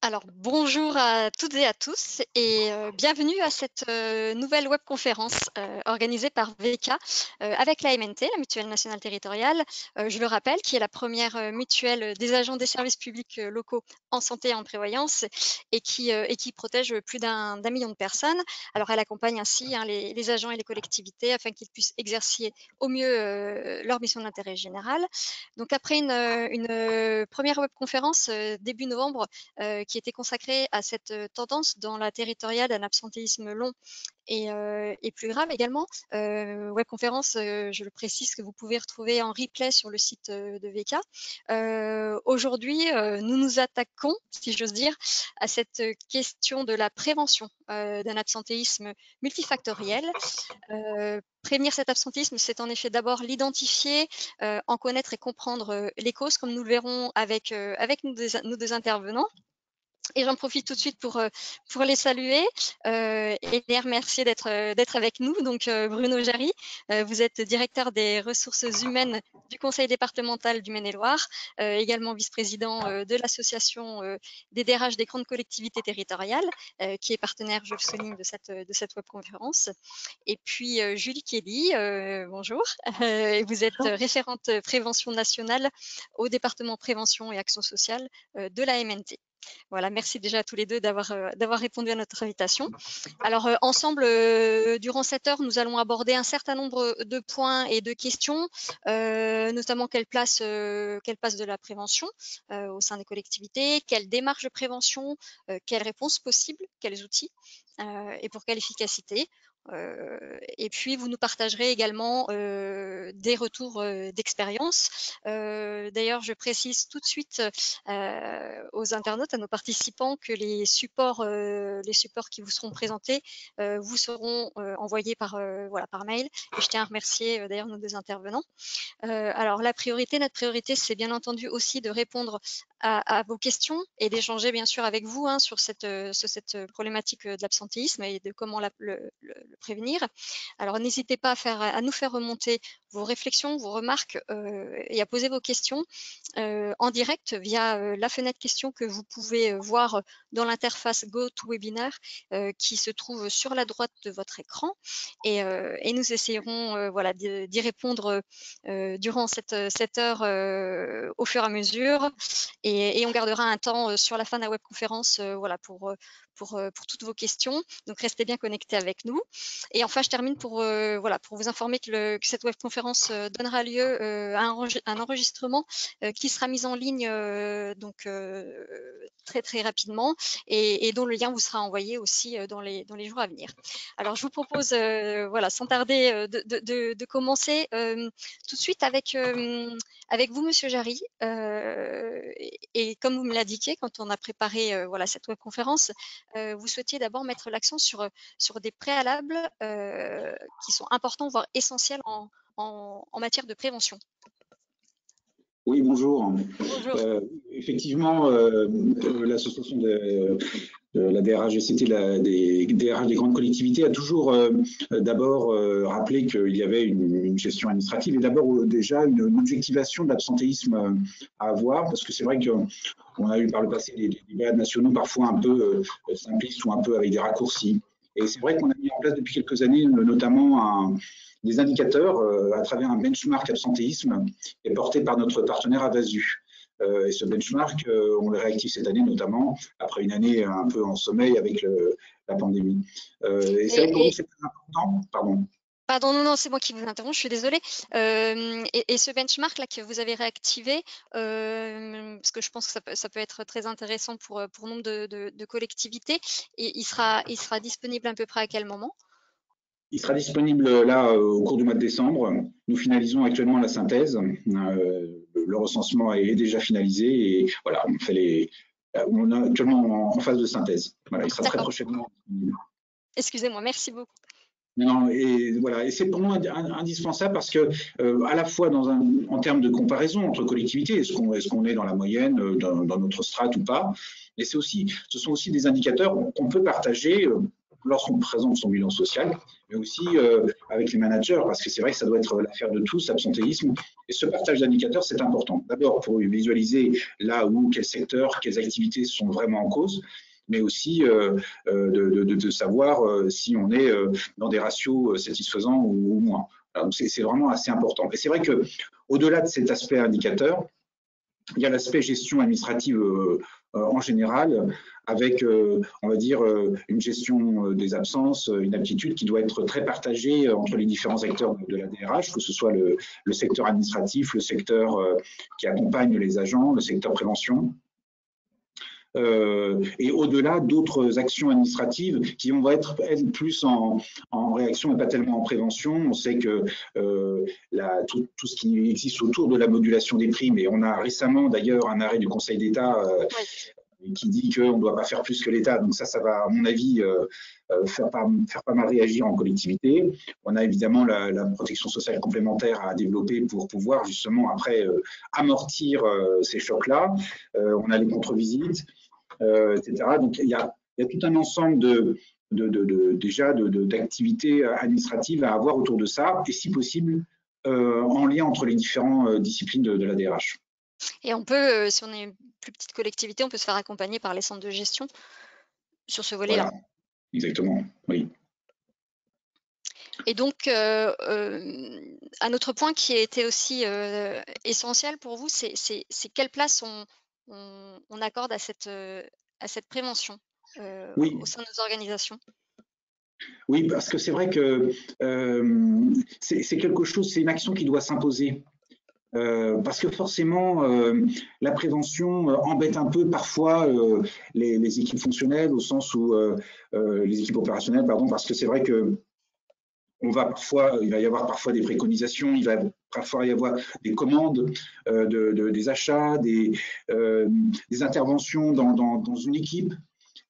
Alors, bonjour à toutes et à tous et bienvenue à cette nouvelle webconférence organisée par VK avec la MNT, la Mutuelle Nationale Territoriale, je le rappelle, qui est la première mutuelle des agents des services publics locaux en santé et en prévoyance et qui protège plus d'un million de personnes. Alors, elle accompagne ainsi les agents et les collectivités afin qu'ils puissent exercer au mieux leur mission d'intérêt général. Donc, après une première webconférence début novembre, qui était consacrée à cette tendance dans la territoriale, un absentéisme long et plus grave également. Webconférence, je le précise, que vous pouvez retrouver en replay sur le site de VK. Aujourd'hui, nous nous attaquons, si j'ose dire, à cette question de la prévention d'un absentéisme multifactoriel. Prévenir cet absentéisme, c'est en effet d'abord l'identifier, en connaître et comprendre les causes, comme nous le verrons avec nos deux intervenants. Et j'en profite tout de suite pour les saluer et les remercier d'être avec nous. Donc Bruno Jarry, vous êtes directeur des ressources humaines du Conseil départemental du Maine-et-Loire, également vice-président de l'association des DRH des grandes collectivités territoriales, qui est partenaire, je le souligne, de cette webconférence. Et puis Julie Kelly, bonjour. Vous êtes référente prévention nationale au département prévention et action sociale de la MNT. Voilà, merci déjà à tous les deux d'avoir répondu à notre invitation. Alors ensemble, durant cette heure, nous allons aborder un certain nombre de points et de questions, notamment quelle place de la prévention au sein des collectivités, quelle démarche de prévention, quelles réponses possibles, quels outils et pour quelle efficacité. Et puis vous nous partagerez également des retours d'expérience. D'ailleurs, je précise tout de suite aux internautes, à nos participants, que les supports qui vous seront présentés vous seront envoyés par mail. Et je tiens à remercier d'ailleurs nos deux intervenants. Alors notre priorité, c'est bien entendu aussi de répondre à vos questions et d'échanger bien sûr avec vous sur cette problématique de l'absentéisme et de comment le prévenir. Alors n'hésitez pas à nous faire remonter vos réflexions, vos remarques et à poser vos questions en direct via la fenêtre questions que vous pouvez voir dans l'interface GoToWebinar qui se trouve sur la droite de votre écran. Et nous essayerons d'y répondre durant cette heure au fur et à mesure. Et on gardera un temps sur la fin de la webconférence pour toutes vos questions. Donc, restez bien connectés avec nous. Et enfin, je termine pour vous informer que cette webconférence donnera lieu à un enregistrement qui sera mis en ligne très, très rapidement et dont le lien vous sera envoyé aussi dans les jours à venir. Alors, je vous propose, sans tarder, de commencer tout de suite avec vous, Monsieur Jarry. Et comme vous me l'indiquez, quand on a préparé cette webconférence, vous souhaitiez d'abord mettre l'accent sur des préalables qui sont importants, voire essentiels en matière de prévention. Oui, bonjour. Bonjour. Effectivement, l'association de la DRHGCT, des DRH des grandes collectivités, a toujours d'abord rappelé qu'il y avait une gestion administrative et d'abord déjà une objectivation de l'absentéisme à avoir, parce que c'est vrai qu'on a eu par le passé des débats nationaux parfois un peu simplistes ou un peu avec des raccourcis. Et c'est vrai qu'on a mis en place depuis quelques années notamment des indicateurs à travers un benchmark absentéisme qui est porté par notre partenaire Avasu. Et ce benchmark, on le réactive cette année notamment, après une année un peu en sommeil avec la pandémie. Et c'est vrai que pour nous, c'est très important. Pardon. Pardon, non, c'est moi qui vous interromps, je suis désolée. Et ce benchmark-là que vous avez réactivé, parce que je pense que ça peut être très intéressant pour nombre de collectivités, et il sera disponible à peu près à quel moment ? Il sera disponible là au cours du mois de décembre. Nous finalisons actuellement la synthèse. Le recensement est déjà finalisé et voilà, on est actuellement en phase de synthèse. Voilà, il sera très prochainement disponible. Excusez-moi, merci beaucoup. Non, et voilà, et c'est pour nous indispensable parce que à la fois en termes de comparaison entre collectivités, est-ce qu'on est dans la moyenne, dans notre strate ou pas, mais ce sont aussi des indicateurs qu'on peut partager lorsqu'on présente son bilan social, mais aussi avec les managers, parce que c'est vrai que ça doit être l'affaire de tous, l'absentéisme. Et ce partage d'indicateurs, c'est important. D'abord pour visualiser là où, quels secteurs, quelles activités sont vraiment en cause, mais aussi de savoir si on est dans des ratios satisfaisants ou moins. C'est vraiment assez important. Et c'est vrai qu'au-delà de cet aspect indicateur, il y a l'aspect gestion administrative en général, avec, on va dire, une gestion des absences, une aptitude qui doit être très partagée entre les différents acteurs de la DRH, que ce soit le secteur administratif, le secteur qui accompagne les agents, le secteur prévention. Et au-delà d'autres actions administratives qui vont être elles plus en réaction et pas tellement en prévention. On sait que tout ce qui existe autour de la modulation des primes, et on a récemment d'ailleurs un arrêt du Conseil d'État qui dit qu'on ne doit pas faire plus que l'État. Donc ça va à mon avis faire pas mal réagir en collectivité. On a évidemment la protection sociale complémentaire à développer pour pouvoir justement après amortir ces chocs-là. On a les contre-visites, etc. Donc il y a tout un ensemble d'activités administratives à avoir autour de ça, et si possible en lien entre les différentes disciplines de la DRH. Et on peut, si on est une plus petite collectivité, on peut se faire accompagner par les centres de gestion sur ce volet-là. Voilà, exactement, oui. Et donc, un autre point qui a été aussi essentiel pour vous, c'est quelle place on accorde à cette prévention au sein de nos organisations? Oui, parce que c'est vrai que c'est quelque chose, c'est une action qui doit s'imposer. Parce que forcément, la prévention embête un peu parfois les équipes fonctionnelles, au sens où les équipes opérationnelles, pardon, parce que c'est vrai que il va y avoir parfois des préconisations, il va parfois y avoir des commandes, des achats, des interventions dans une équipe.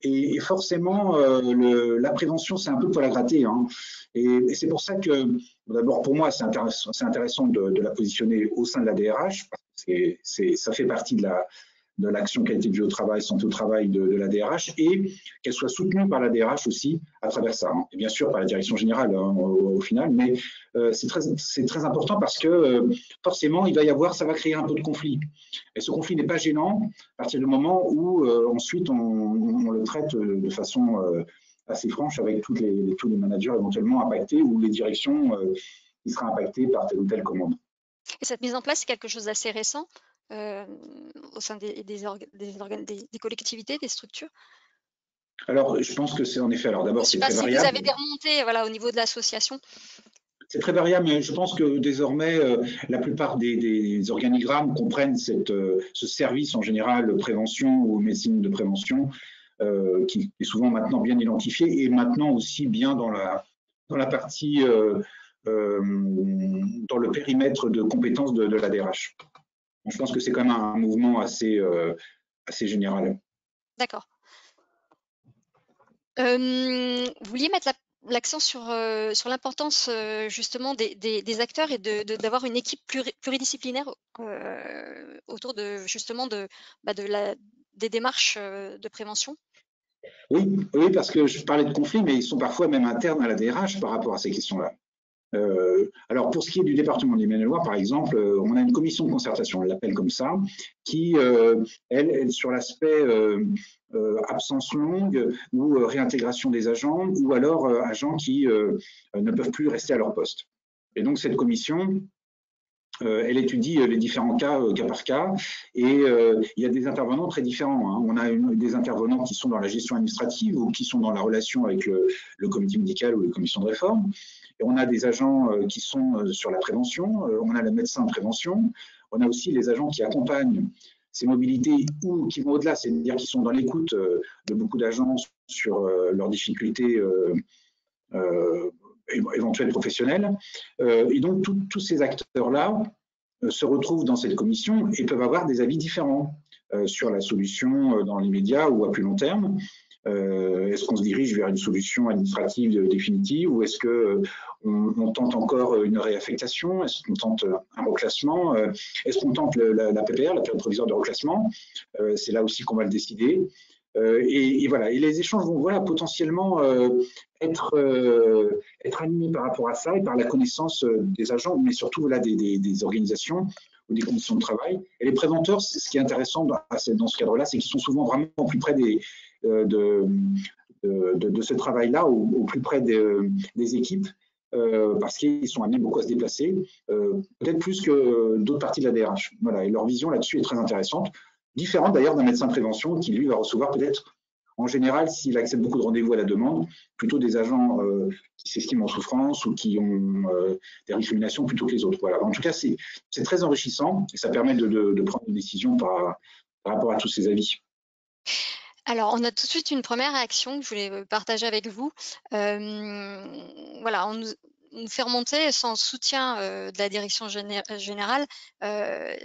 Et forcément, la prévention, c'est un peu pour la gratter. Hein. Et c'est pour ça que, d'abord, pour moi, c'est intéressant de la positionner au sein de la DRH, parce que ça fait partie de l'action qualité de vie au travail, santé au travail de la DRH, et qu'elle soit soutenue par la DRH aussi à travers ça. Hein. Et bien sûr, par la direction générale au final, mais c'est très important parce que forcément, ça va créer un peu de conflit. Et ce conflit n'est pas gênant à partir du moment où ensuite on le traite de façon assez franche avec tous les managers éventuellement impactés ou les directions qui seraient impactées par telle ou telle commande. Et cette mise en place, c'est quelque chose d'assez récent au sein des collectivités, des structures? Alors, je pense que c'est en effet. Alors d'abord, c'est très variable. Je ne sais pas si vous avez des remontées, voilà, au niveau de l'association. C'est très variable, mais je pense que désormais, la plupart des organigrammes comprennent ce service en général prévention ou médecine de prévention, qui est souvent maintenant bien identifié et maintenant aussi bien dans la partie, dans le périmètre de compétences de la DRH. Je pense que c'est quand même un mouvement assez général. D'accord. Vous vouliez mettre l'accent sur l'importance justement des acteurs et d'avoir une équipe pluridisciplinaire autour justement des démarches de prévention? Oui, parce que je parlais de conflits, mais ils sont parfois même internes à la DRH par rapport à ces questions-là. Alors, pour ce qui est du département de l'Maine-et-Loire, par exemple, on a une commission de concertation, on l'appelle comme ça, qui, elle, sur l'aspect absence longue ou réintégration des agents, ou alors agents qui ne peuvent plus rester à leur poste. Et donc, cette commission, elle étudie les différents cas par cas, et il y a des intervenants très différents. Hein. On a des intervenants qui sont dans la gestion administrative ou qui sont dans la relation avec le comité médical ou les commissions de réforme. Et on a des agents qui sont sur la prévention, on a les médecins de prévention, on a aussi les agents qui accompagnent ces mobilités ou qui vont au-delà, c'est-à-dire qui sont dans l'écoute de beaucoup d'agents sur leurs difficultés éventuelles professionnelles. Et donc, tous ces acteurs-là se retrouvent dans cette commission et peuvent avoir des avis différents sur la solution dans l'immédiat ou à plus long terme. Est-ce qu'on se dirige vers une solution administrative définitive ou est-ce qu'on tente encore une réaffectation? Est-ce qu'on tente un reclassement? Est-ce qu'on tente la PPR, la période provisoire de reclassement? C'est là aussi qu'on va le décider. Et voilà, et les échanges vont voilà, potentiellement être, être animés par rapport à ça et par la connaissance des agents, mais surtout voilà, des organisations ou des conditions de travail. Et les préventeurs, ce qui est intéressant dans ce cadre-là, c'est qu'ils sont souvent vraiment au plus près de ce travail-là, au plus près des équipes, parce qu'ils sont amenés beaucoup à se déplacer, peut-être plus que d'autres parties de la DRH. Voilà, et leur vision là-dessus est très intéressante, différente d'ailleurs d'un médecin de prévention qui, lui, va recevoir peut-être, en général, s'il accepte beaucoup de rendez-vous à la demande, plutôt des agents qui s'estiment en souffrance ou qui ont des récriminations plutôt que les autres. Voilà. En tout cas, c'est très enrichissant et ça permet de prendre une décision par rapport à tous ces avis. Alors, on a tout de suite une première réaction que je voulais partager avec vous. Voilà, on nous fait remonter sans soutien de la direction générale,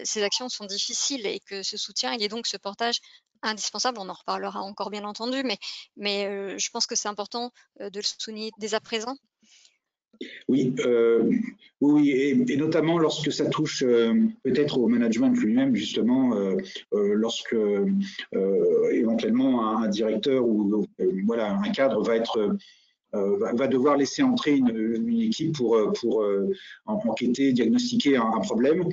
ces actions sont difficiles et que ce soutien, il est donc ce portage indispensable. On en reparlera encore bien entendu, mais je pense que c'est important de le souligner dès à présent. Oui, oui, et notamment lorsque ça touche peut-être au management lui-même, justement, lorsque éventuellement un directeur ou voilà, un cadre va devoir laisser entrer une équipe pour enquêter, diagnostiquer un problème.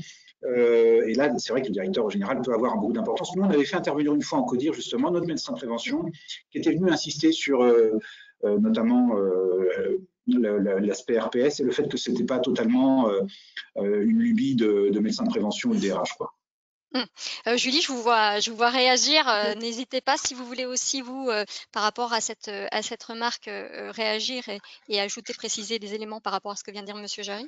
Et là, c'est vrai que le directeur en général peut avoir beaucoup d'importance. Nous, on avait fait intervenir une fois en CODIR, justement, notre médecin de prévention, qui était venu insister sur notamment l'aspect RPS et le fait que ce n'était pas totalement une lubie de médecin de prévention ou de DRH, quoi. Julie, je vous vois réagir. N'hésitez pas si vous voulez aussi, vous, par rapport à cette remarque, réagir et ajouter, préciser des éléments par rapport à ce que vient de dire Monsieur Jarry.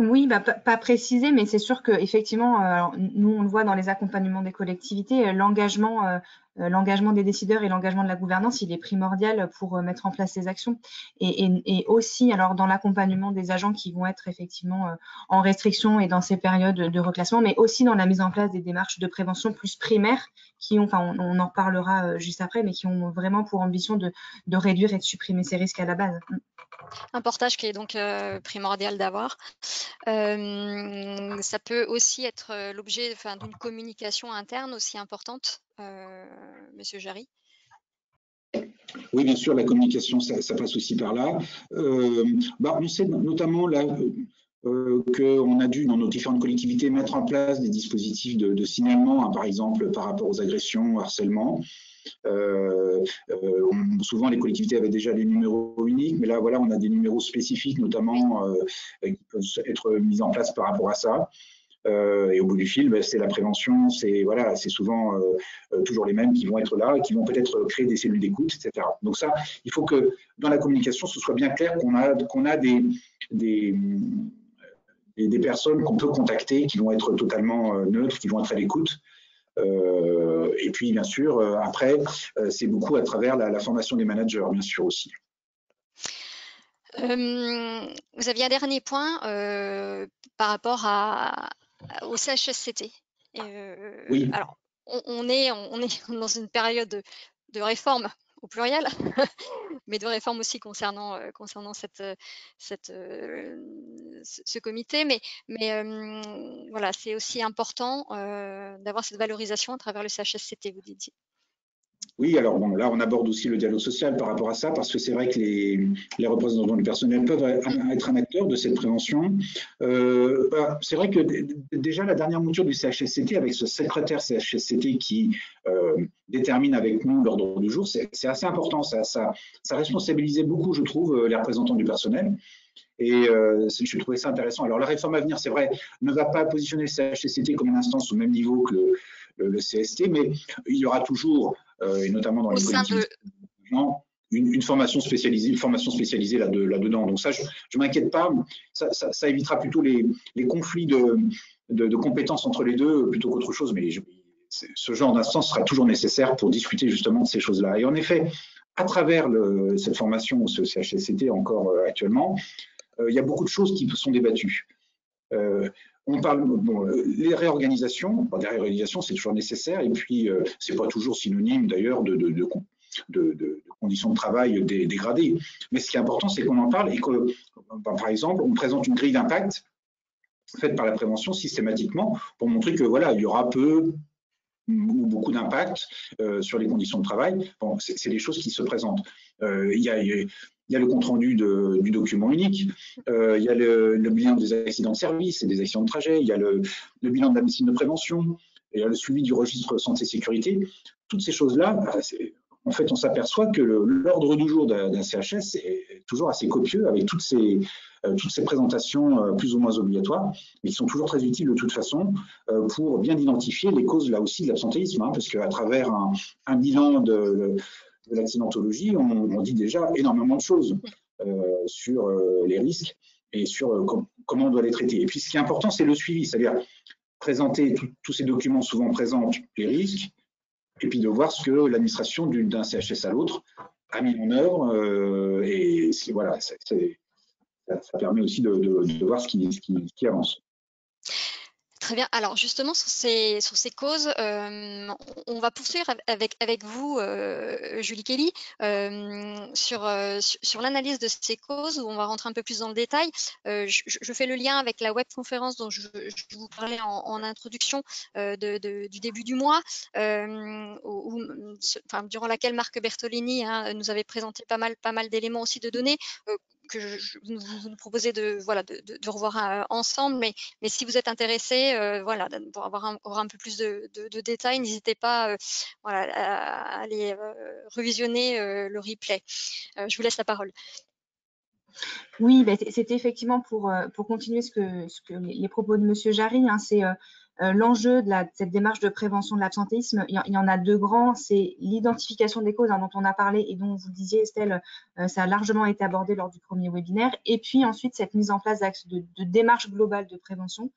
Oui, bah, pas précisé, mais c'est sûr qu'effectivement, nous, on le voit dans les accompagnements des collectivités, l'engagement des décideurs et l'engagement de la gouvernance, il est primordial pour mettre en place ces actions. Et aussi, alors, dans l'accompagnement des agents qui vont être effectivement en restriction et dans ces périodes de reclassement, mais aussi dans la mise en place des démarches de prévention plus primaires qui ont, enfin, on en reparlera juste après, mais qui ont vraiment pour ambition de réduire et de supprimer ces risques à la base. Un portage qui est donc primordial d'avoir. Ça peut aussi être l'objet d'une communication interne aussi importante, Monsieur Jarry. Oui, bien sûr, la communication, ça passe aussi par là. On sait notamment là qu'on a dû, dans nos différentes collectivités, mettre en place des dispositifs de signalement, hein, par exemple, par rapport aux agressions, au harcèlement. Souvent, les collectivités avaient déjà des numéros uniques, mais là, voilà, on a des numéros spécifiques, notamment, qui peuvent être mis en place par rapport à ça. Et au bout du fil, c'est la prévention, c'est voilà, souvent toujours les mêmes qui vont être là et qui vont peut-être créer des cellules d'écoute, etc. Donc ça, il faut que dans la communication, ce soit bien clair qu'on a des personnes qu'on peut contacter, qui vont être totalement neutres, qui vont être à l'écoute. Et puis, bien sûr, après, c'est beaucoup à travers la formation des managers, bien sûr, aussi. Vous aviez un dernier point par rapport au CHSCT. Oui. Alors, on est dans une période de réforme au pluriel, mais de réforme aussi concernant ce comité. Mais voilà, c'est aussi important d'avoir cette valorisation à travers le CHSCT, vous disiez. Oui, alors bon, là, on aborde aussi le dialogue social par rapport à ça, parce que c'est vrai que les représentants du personnel peuvent être un acteur de cette prévention. C'est vrai que déjà, la dernière mouture du CHSCT, avec ce secrétaire CHSCT qui détermine avec nous l'ordre du jour, c'est assez important. Ça responsabilisait beaucoup, je trouve, les représentants du personnel. Et je trouvais ça intéressant. Alors, la réforme à venir, c'est vrai, ne va pas positionner le CHSCT comme une instance au même niveau que le CST, mais il y aura toujours, et notamment dans les collectivités, une formation spécialisée là-dedans. Donc ça, je ne m'inquiète pas. Ça évitera plutôt les conflits de compétences entre les deux plutôt qu'autre chose. Mais ce genre d'instance sera toujours nécessaire pour discuter justement de ces choses-là. Et en effet, à travers cette formation, ce CHSCT encore actuellement, il y a beaucoup de choses qui sont débattues. On parle, les réorganisations, des réorganisations, c'est toujours nécessaire, et puis c'est pas toujours synonyme d'ailleurs de conditions de travail dégradées. Mais ce qui est important, c'est qu'on en parle et que, par exemple, on présente une grille d'impact faite par la prévention systématiquement pour montrer que voilà, il y aura peu ou beaucoup d'impact sur les conditions de travail. Bon, c'est des choses qui se présentent. Il y a le compte-rendu du document unique, il y a le bilan des accidents de service et des accidents de trajet, il y a le bilan de la médecine de prévention, il y a le suivi du registre santé-sécurité. Toutes ces choses-là, en fait, on s'aperçoit que l'ordre du jour d'un CHS est toujours assez copieux avec toutes ces présentations plus ou moins obligatoires, mais qui sont toujours très utiles de toute façon pour bien identifier les causes là aussi de l'absentéisme, hein, parce qu'à travers un bilan de l'accidentologie, on dit déjà énormément de choses sur les risques et sur comment on doit les traiter. Et puis ce qui est important, c'est le suivi, c'est-à-dire présenter tous ces documents souvent présentent les risques, et puis de voir ce que l'administration d'un CHS à l'autre a mis en œuvre, et voilà, ça permet aussi de voir ce qui avance. Très bien. Alors justement, sur ces causes, on va poursuivre avec vous, Julie Kelly, sur l'analyse de ces causes, où on va rentrer un peu plus dans le détail. Je fais le lien avec la webconférence dont je vous parlais en introduction du début du mois, durant laquelle Marc Bertolini nous avait présenté pas mal d'éléments aussi de données que vous nous proposez de revoir ensemble, mais si vous êtes intéressé, pour avoir un peu plus de détails, n'hésitez pas à aller revisionner le replay. Je vous laisse la parole. Oui, c'était effectivement pour continuer ce que les propos de Monsieur Jarry, hein, c'est l'enjeu de cette démarche de prévention de l'absentéisme. Il y en a deux grands, c'est l'identification des causes, hein, dont on a parlé et dont vous le disiez, Estelle, ça a largement été abordé lors du premier webinaire, et puis ensuite cette mise en place de démarche globale de prévention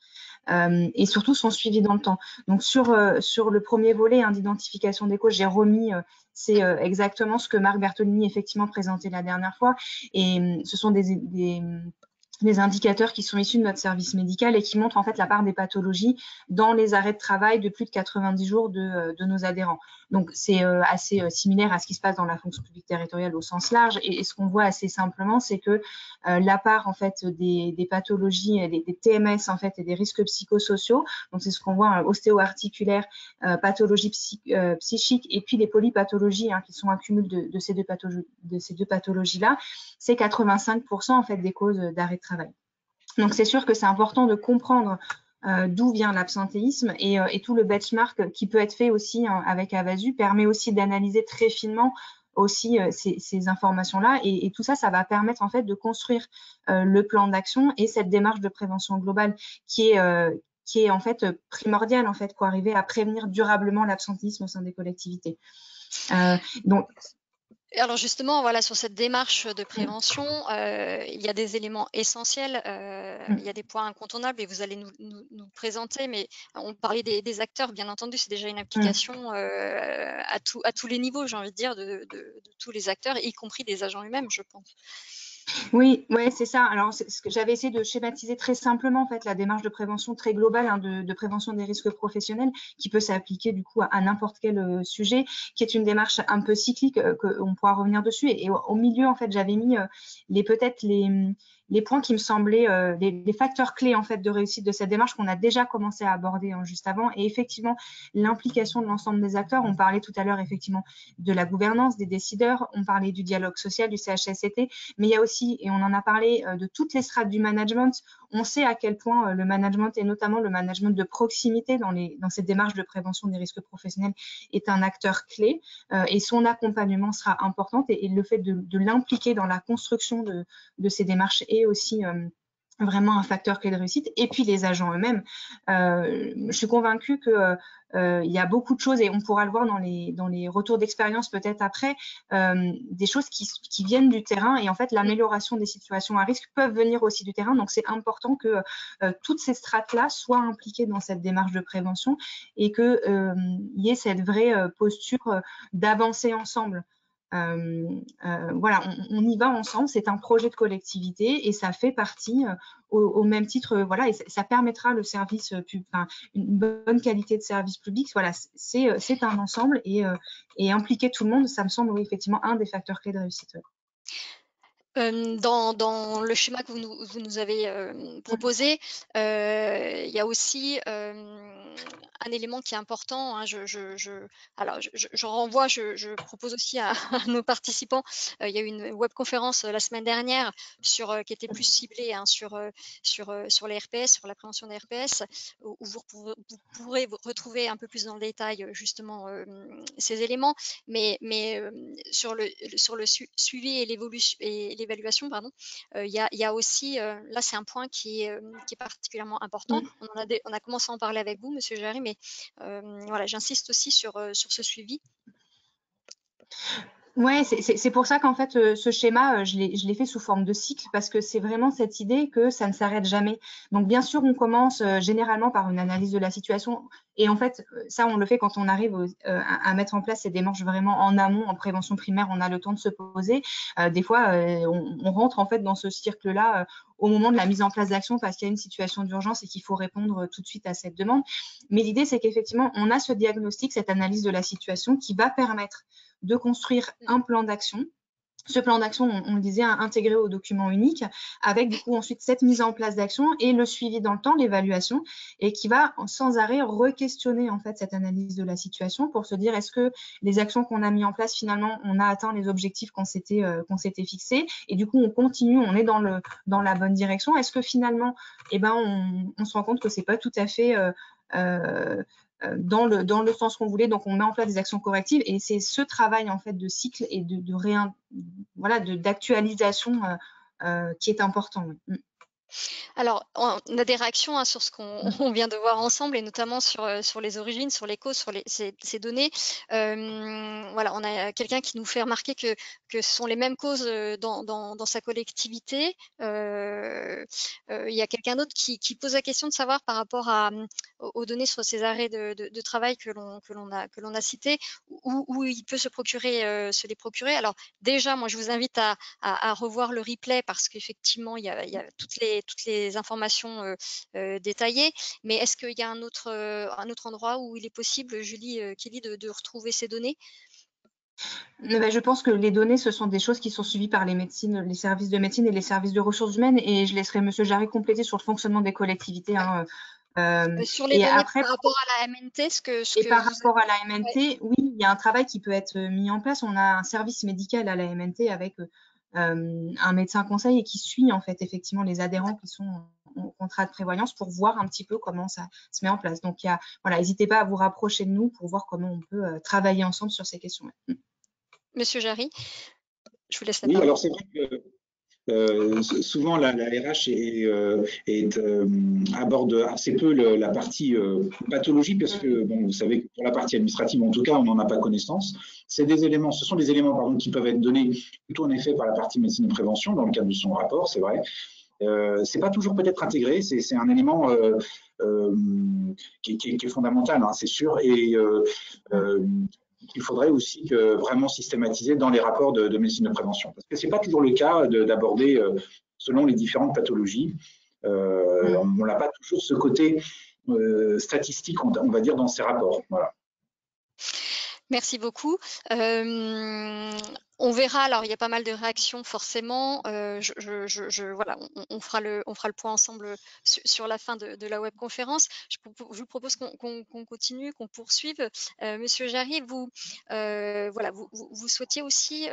et surtout son suivi dans le temps. Donc sur le premier volet, hein, d'identification des causes, j'ai remis c'est exactement ce que Marc Bertolini effectivement présentait la dernière fois, et ce sont des indicateurs qui sont issus de notre service médical et qui montrent en fait la part des pathologies dans les arrêts de travail de plus de 90 jours de nos adhérents. Donc c'est assez similaire à ce qui se passe dans la fonction publique territoriale au sens large, et ce qu'on voit assez simplement, c'est que la part en fait des pathologies, des TMS en fait, et des risques psychosociaux, donc c'est ce qu'on voit, ostéo-articulaires, pathologies psychiques, et puis les polypathologies, hein, qui sont un cumul de ces deux pathologies-là, c'est 85% en fait des causes d'arrêt de travail. Donc c'est sûr que c'est important de comprendre d'où vient l'absentéisme, et tout le benchmark qui peut être fait aussi, hein, avec Avazu permet aussi d'analyser très finement aussi ces informations-là, et tout ça, ça va permettre en fait de construire le plan d'action et cette démarche de prévention globale qui est en fait primordiale en fait pour arriver à prévenir durablement l'absentéisme au sein des collectivités. Donc alors justement, voilà, sur cette démarche de prévention, il y a des éléments essentiels, il y a des points incontournables, et vous allez nous présenter, mais on parlait des acteurs, bien entendu, c'est déjà une application à tous les niveaux, j'ai envie de dire, de tous les acteurs, y compris des agents eux-mêmes, je pense. Oui, ouais, c'est ça. Alors, ce que j'avais essayé de schématiser très simplement, en fait, la démarche de prévention très globale, hein, de prévention des risques professionnels, qui peut s'appliquer du coup à n'importe quel sujet, qui est une démarche un peu cyclique, qu'on pourra revenir dessus. Et au milieu, en fait, j'avais mis peut-être les points qui me semblaient les facteurs clés en fait de réussite de cette démarche qu'on a déjà commencé à aborder, hein, juste avant. Et effectivement, l'implication de l'ensemble des acteurs. On parlait tout à l'heure effectivement de la gouvernance, des décideurs, on parlait du dialogue social, du CHSCT, mais il y a aussi, et on en a parlé, de toutes les strates du management. On sait à quel point le management, et notamment le management de proximité dans cette démarche de prévention des risques professionnels, est un acteur clé, et son accompagnement sera important, et le fait de l'impliquer dans la construction de ces démarches est aussi vraiment un facteur clé de réussite. Et puis les agents eux-mêmes, je suis convaincue que il y a beaucoup de choses, et on pourra le voir dans les retours d'expérience peut-être après, des choses qui viennent du terrain, et en fait l'amélioration des situations à risque peuvent venir aussi du terrain. Donc c'est important que toutes ces strates-là soient impliquées dans cette démarche de prévention, et qu'il y ait cette vraie posture d'avancer ensemble. Voilà, on y va ensemble, c'est un projet de collectivité, et ça fait partie au même titre, voilà, et ça permettra le service une bonne qualité de service public. Voilà, c'est un ensemble, et impliquer tout le monde, ça me semble, oui, effectivement un des facteurs clés de réussite. Dans le schéma que vous nous avez proposé, il y a aussi un élément qui est important, hein, je renvoie, je propose aussi à à nos participants, il y a eu une webconférence, la semaine dernière qui était plus ciblée, hein, sur les RPS, sur la prévention des RPS, où vous pourrez vous retrouver un peu plus dans le détail, justement, ces éléments. Sur le suivi et l'évaluation, pardon, il y a aussi, là, c'est un point qui est particulièrement important. On a commencé à en parler avec vous, Monsieur Jarry, mais voilà, j'insiste aussi sur ce suivi. Ouais, c'est pour ça qu'en fait, ce schéma, je l'ai fait sous forme de cycle parce que c'est vraiment cette idée que ça ne s'arrête jamais. Donc, bien sûr, on commence généralement par une analyse de la situation. Et en fait, ça, on le fait quand on arrive à mettre en place ces démarches vraiment en amont, en prévention primaire, on a le temps de se poser. Des fois, on rentre en fait dans ce cercle-là au moment de la mise en place d'action parce qu'il y a une situation d'urgence et qu'il faut répondre tout de suite à cette demande. Mais l'idée, c'est qu'effectivement, on a ce diagnostic, cette analyse de la situation qui va permettre de construire un plan d'action. Ce plan d'action, on le disait, intégré au document unique, avec du coup ensuite cette mise en place d'action et le suivi dans le temps, l'évaluation, et qui va sans arrêt re-questionner en fait cette analyse de la situation pour se dire est-ce que les actions qu'on a mis en place finalement on a atteint les objectifs qu'on s'était fixés et du coup on continue, on est dans la bonne direction. Est-ce que finalement, on se rend compte que c'est pas tout à fait dans le sens qu'on voulait, donc on met en place des actions correctives et c'est ce travail en fait de cycle et d'actualisation qui est important. Oui. Alors, on a des réactions, hein, sur ce qu'on vient de voir ensemble et notamment sur les origines, sur les causes, sur ces données. Voilà, on a quelqu'un qui nous fait remarquer que ce sont les mêmes causes dans sa collectivité. Il y a quelqu'un d'autre qui pose la question de savoir par rapport aux données sur ces arrêts de travail que l'on a cités, où il peut se les procurer. Alors déjà, moi, je vous invite à revoir le replay parce qu'effectivement, il y a toutes les informations détaillées. Mais est-ce qu'il y a un autre endroit où il est possible, Julie, Kelly, de retrouver ces données? Je pense que les données, ce sont des choses qui sont suivies par les services de médecine et les services de ressources humaines. Et je laisserai Monsieur Jarry compléter sur le fonctionnement des collectivités. Hein, sur les données par rapport à la MNT, par rapport à la MNT, oui, il y a un travail qui peut être mis en place. On a un service médical à la MNT avec un médecin conseil et qui suit en fait effectivement les adhérents qui sont en contrat de prévoyance pour voir un petit peu comment ça se met en place. Donc, n'hésitez pas à vous rapprocher de nous pour voir comment on peut travailler ensemble sur ces questions. Monsieur Jarry, je vous laisse la parole. Oui, alors c'est vrai que souvent la RH aborde assez peu la partie pathologie parce que bon, vous savez que pour la partie administrative en tout cas on n'en a pas connaissance. Ce sont des éléments qui peuvent être donnés plutôt en effet par la partie médecine de prévention dans le cadre de son rapport, c'est vrai. C'est pas toujours peut-être intégré, c'est un élément qui est fondamental, hein, c'est sûr, et il faudrait aussi vraiment systématiser dans les rapports de médecine de prévention. Parce que ce n'est pas toujours le cas d'aborder selon les différentes pathologies. On n'a pas toujours ce côté statistique, on va dire, dans ces rapports. Voilà. Merci beaucoup. On verra, alors il y a pas mal de réactions forcément. Voilà, on fera le point ensemble sur la fin de la webconférence. Je vous propose qu'on continue, qu'on poursuive. Monsieur Jarry, vous souhaitiez aussi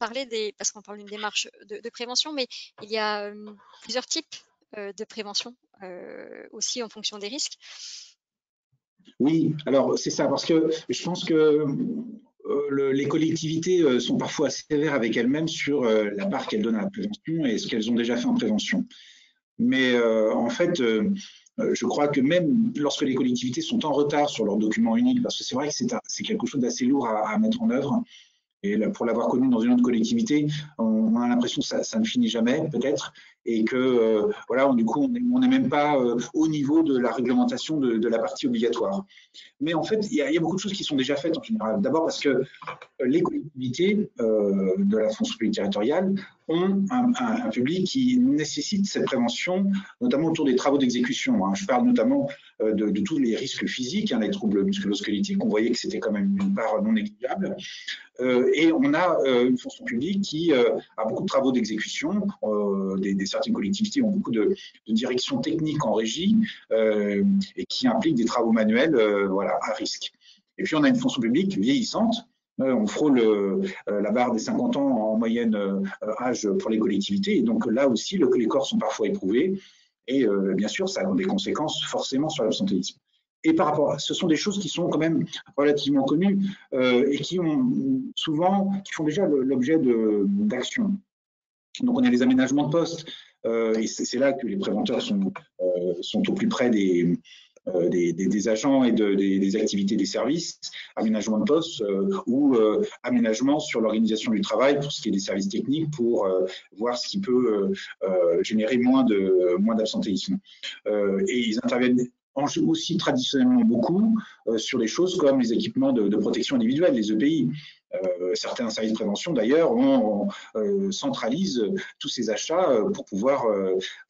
parler parce qu'on parle d'une démarche de prévention, mais il y a plusieurs types de prévention aussi en fonction des risques. Oui, alors c'est ça, parce que je pense que les collectivités sont parfois assez sévères avec elles-mêmes sur la part qu'elles donnent à la prévention et ce qu'elles ont déjà fait en prévention. Mais en fait, je crois que même lorsque les collectivités sont en retard sur leurs documents uniques, parce que c'est vrai que c'est quelque chose d'assez lourd à mettre en œuvre, et pour l'avoir connu dans une autre collectivité, on a l'impression que ça ne finit jamais, peut-être, et que voilà, du coup, on n'est même pas au niveau de la réglementation de la partie obligatoire. Mais en fait, il y a beaucoup de choses qui sont déjà faites en général. D'abord parce que les collectivités de la fonction publique territoriale ont un public qui nécessite cette prévention, notamment autour des travaux d'exécution. Hein. Je parle notamment de tous les risques physiques, les troubles musculo-squelettiques. On voyait que c'était quand même une part non négligeable. Et on a une fonction publique qui a beaucoup de travaux d'exécution, des certaines collectivités ont beaucoup de direction technique en régie et qui impliquent des travaux manuels voilà, à risque. Et puis, on a une fonction publique vieillissante. On frôle la barre des 50 ans en moyenne âge pour les collectivités. Et donc là aussi, les corps sont parfois éprouvés. Et bien sûr, ça a des conséquences forcément sur l'absentéisme. Et par rapport à ce sont des choses qui sont quand même relativement connues et qui font déjà l'objet d'actions. Donc on a les aménagements de postes et c'est là que les préventeurs sont au plus près des agents et des activités des services, aménagement de poste ou aménagement sur l'organisation du travail pour ce qui est des services techniques pour voir ce qui peut générer moins d'absentéisme. Et ils interviennent aussi traditionnellement beaucoup sur des choses comme les équipements de protection individuelle, les EPI. Certains services de prévention d'ailleurs centralisent tous ces achats pour pouvoir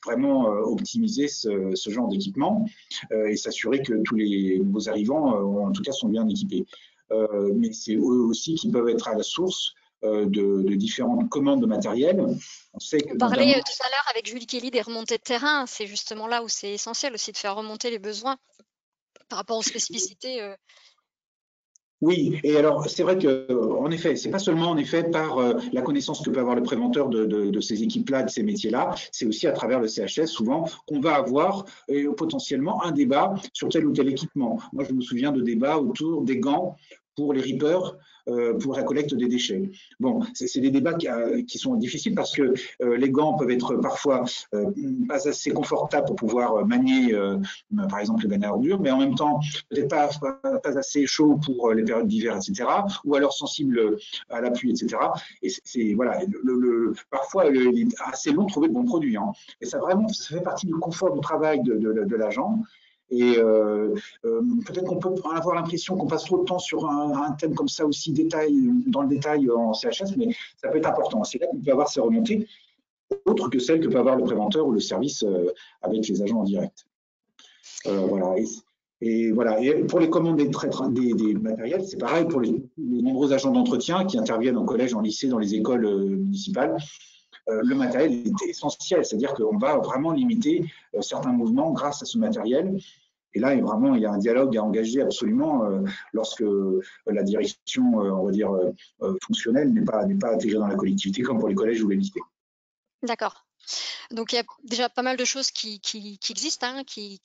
vraiment optimiser ce genre d'équipement et s'assurer que tous les nouveaux arrivants en tout cas sont bien équipés. Mais c'est eux aussi qui peuvent être à la source de différentes commandes de matériel. On parlait tout à l'heure avec Julie Kelly des remontées de terrain. C'est justement là où c'est essentiel aussi de faire remonter les besoins par rapport aux spécificités. Oui, et alors c'est vrai que en effet, c'est pas seulement en effet par la connaissance que peut avoir le préventeur de ces équipes-là, de ces métiers-là, c'est aussi à travers le CHS souvent qu'on va avoir potentiellement un débat sur tel ou tel équipement. Moi, je me souviens de débats autour des gants pour les rippers pour la collecte des déchets. Bon, c'est des débats qui sont difficiles parce que les gants peuvent être parfois pas assez confortables pour pouvoir manier, par exemple, les bennes à ordures, mais en même temps, peut-être pas assez chaud pour les périodes d'hiver, etc., ou alors sensibles à la pluie, etc. Et voilà, parfois, il est assez long de trouver de bons produits. Hein. Et ça, vraiment, ça fait partie du confort du travail de l'agent. Et peut-être qu'on peut avoir l'impression qu'on passe trop de temps sur un thème comme ça aussi dans le détail en CHS, mais ça peut être important. C'est là qu'on peut avoir ces remontées, autres que celles que peut avoir le préventeur ou le service avec les agents en direct. Voilà. Et voilà. Et pour les commandes des matériels, c'est pareil pour les nombreux agents d'entretien qui interviennent en collège, en lycée, dans les écoles municipales. Le matériel est essentiel, c'est-à-dire qu'on va vraiment limiter certains mouvements grâce à ce matériel. Et là, vraiment, il y a un dialogue à engager absolument lorsque la direction, on va dire, fonctionnelle n'est pas intégrée dans la collectivité comme pour les collèges ou les lycées. D'accord. Donc il y a déjà pas mal de choses qui existent, hein, qui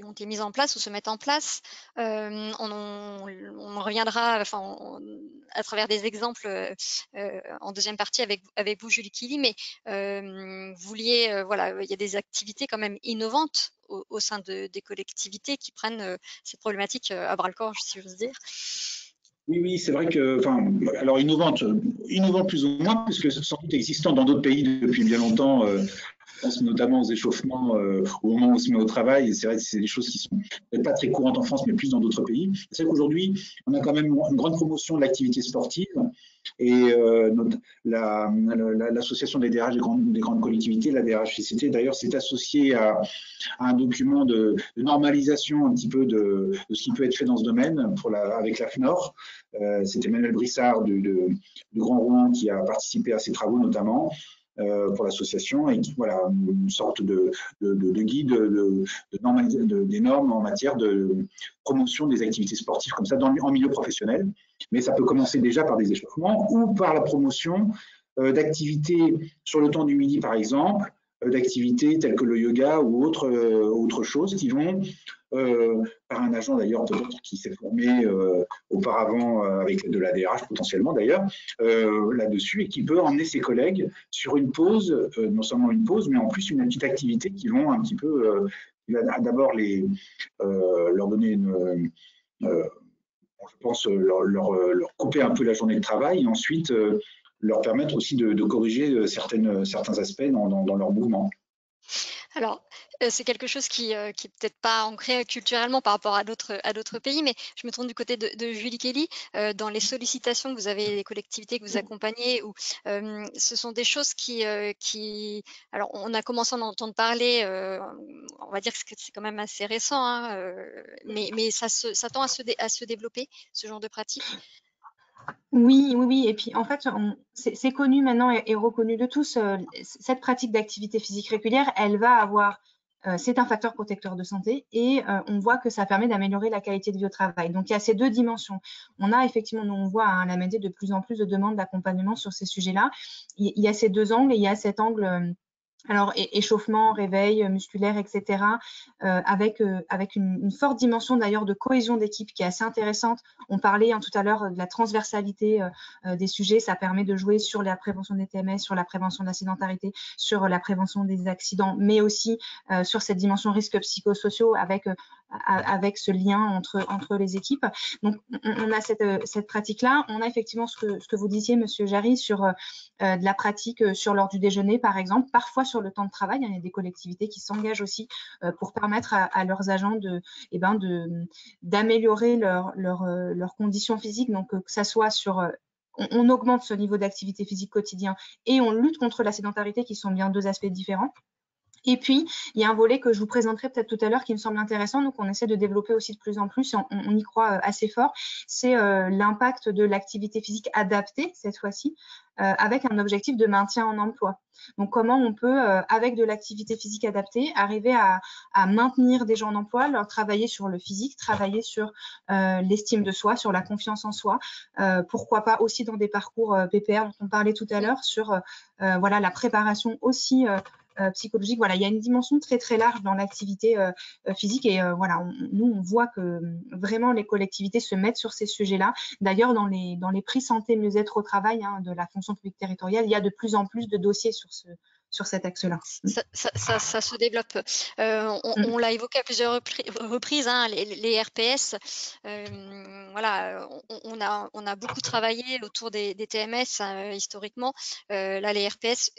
ont été mises en place ou se mettent en place. On reviendra à travers des exemples en deuxième partie avec vous, Julie Kelly, mais vous vouliez, voilà, il y a des activités quand même innovantes au sein des collectivités qui prennent cette problématique à bras-le-corps, si j'ose dire. Oui, c'est vrai que, alors innovant plus ou moins, puisque sans doute existant dans d'autres pays depuis bien longtemps, je pense notamment aux échauffements au moment où on se met au travail. Et c'est vrai que c'est des choses qui sont peut-être pas très courantes en France, mais plus dans d'autres pays. C'est vrai qu'aujourd'hui, on a quand même une grande promotion de l'activité sportive. Et l'association des DRH des grandes collectivités, la DRHCCT d'ailleurs, s'est associée à un document de normalisation un petit peu de ce qui peut être fait dans ce domaine avec la FNOR. C'est Emmanuel Brissard du Grand Rouen qui a participé à ces travaux notamment. Pour l'association et voilà une sorte de guide des normes en matière de promotion des activités sportives comme ça en milieu professionnel. Mais ça peut commencer déjà par des échauffements ou par la promotion d'activités sur le temps du midi par exemple, d'activités telles que le yoga ou autre chose qui vont par un agent d'ailleurs peut-être qui s'est formé auparavant avec de la DRH potentiellement d'ailleurs là-dessus et qui peut emmener ses collègues sur une pause, non seulement une pause mais en plus une petite activité qui vont un petit peu d'abord leur donner une je pense leur couper un peu la journée de travail et ensuite leur permettre aussi de corriger certains aspects dans leur mouvement. Alors, c'est quelque chose qui est peut-être pas ancré culturellement par rapport à d'autres pays, mais je me tourne du côté de Julie Kelly. Dans les sollicitations que vous avez, les collectivités que vous accompagnez, ou ce sont des choses qui alors on a commencé à en entendre parler, on va dire que c'est quand même assez récent, hein, mais ça tend à se développer, ce genre de pratique? Oui, oui, oui. Et puis, en fait, c'est connu maintenant et reconnu de tous. Cette pratique d'activité physique régulière, elle va avoir, c'est un facteur protecteur de santé et on voit que ça permet d'améliorer la qualité de vie au travail. Donc, il y a ces deux dimensions. On a effectivement, nous, on voit à l'AMD de plus en plus de demandes d'accompagnement sur ces sujets-là. Il y a ces deux angles et il y a cet angle. Alors, échauffement, réveil musculaire, etc., avec une forte dimension d'ailleurs de cohésion d'équipe qui est assez intéressante. On parlait tout à l'heure de la transversalité des sujets. Ça permet de jouer sur la prévention des TMS, sur la prévention de la sédentarité, sur la prévention des accidents, mais aussi sur cette dimension risques psychosociaux avec ce lien entre les équipes. Donc, on a cette pratique-là. On a effectivement ce que vous disiez, Monsieur Jarry, sur de la pratique sur l'heure du déjeuner, par exemple, parfois sur le temps de travail. Il y a des collectivités qui s'engagent aussi pour permettre à leurs agents d'améliorer leurs conditions physiques. Donc, que ça soit sur on augmente ce niveau d'activité physique quotidien et on lutte contre la sédentarité, qui sont bien deux aspects différents. Et puis, il y a un volet que je vous présenterai peut-être tout à l'heure qui me semble intéressant, donc on essaie de développer aussi de plus en plus, on y croit assez fort, c'est l'impact de l'activité physique adaptée, cette fois-ci, avec un objectif de maintien en emploi. Donc, comment on peut, avec de l'activité physique adaptée, arriver à maintenir des gens en emploi, leur travailler sur le physique, travailler sur l'estime de soi, sur la confiance en soi, pourquoi pas aussi dans des parcours PPR dont on parlait tout à l'heure, sur voilà, la préparation aussi psychologique. Voilà, il y a une dimension très très large dans l'activité physique et voilà, nous on voit que vraiment les collectivités se mettent sur ces sujets-là. D'ailleurs, dans les prix santé mieux-être au travail de la fonction publique territoriale, il y a de plus en plus de dossiers sur cet axe-là. Ça se développe. On l'a évoqué à plusieurs reprises, les RPS. Voilà, on a beaucoup travaillé autour des TMS historiquement. Là, les RPS,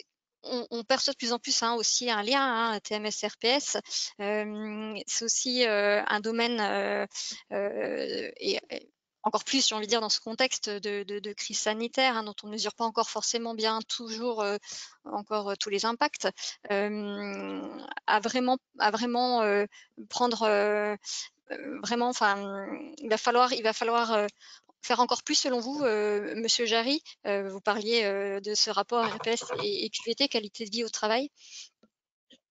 on perçoit de plus en plus aussi un lien TMS-RPS. C'est aussi un domaine et encore plus, j'ai envie de dire, dans ce contexte de crise sanitaire dont on ne mesure pas encore forcément bien toujours encore tous les impacts, à vraiment prendre vraiment, il va falloir faire encore plus selon vous, Monsieur Jarry. Vous parliez de ce rapport RPS et QVT, qualité de vie au travail.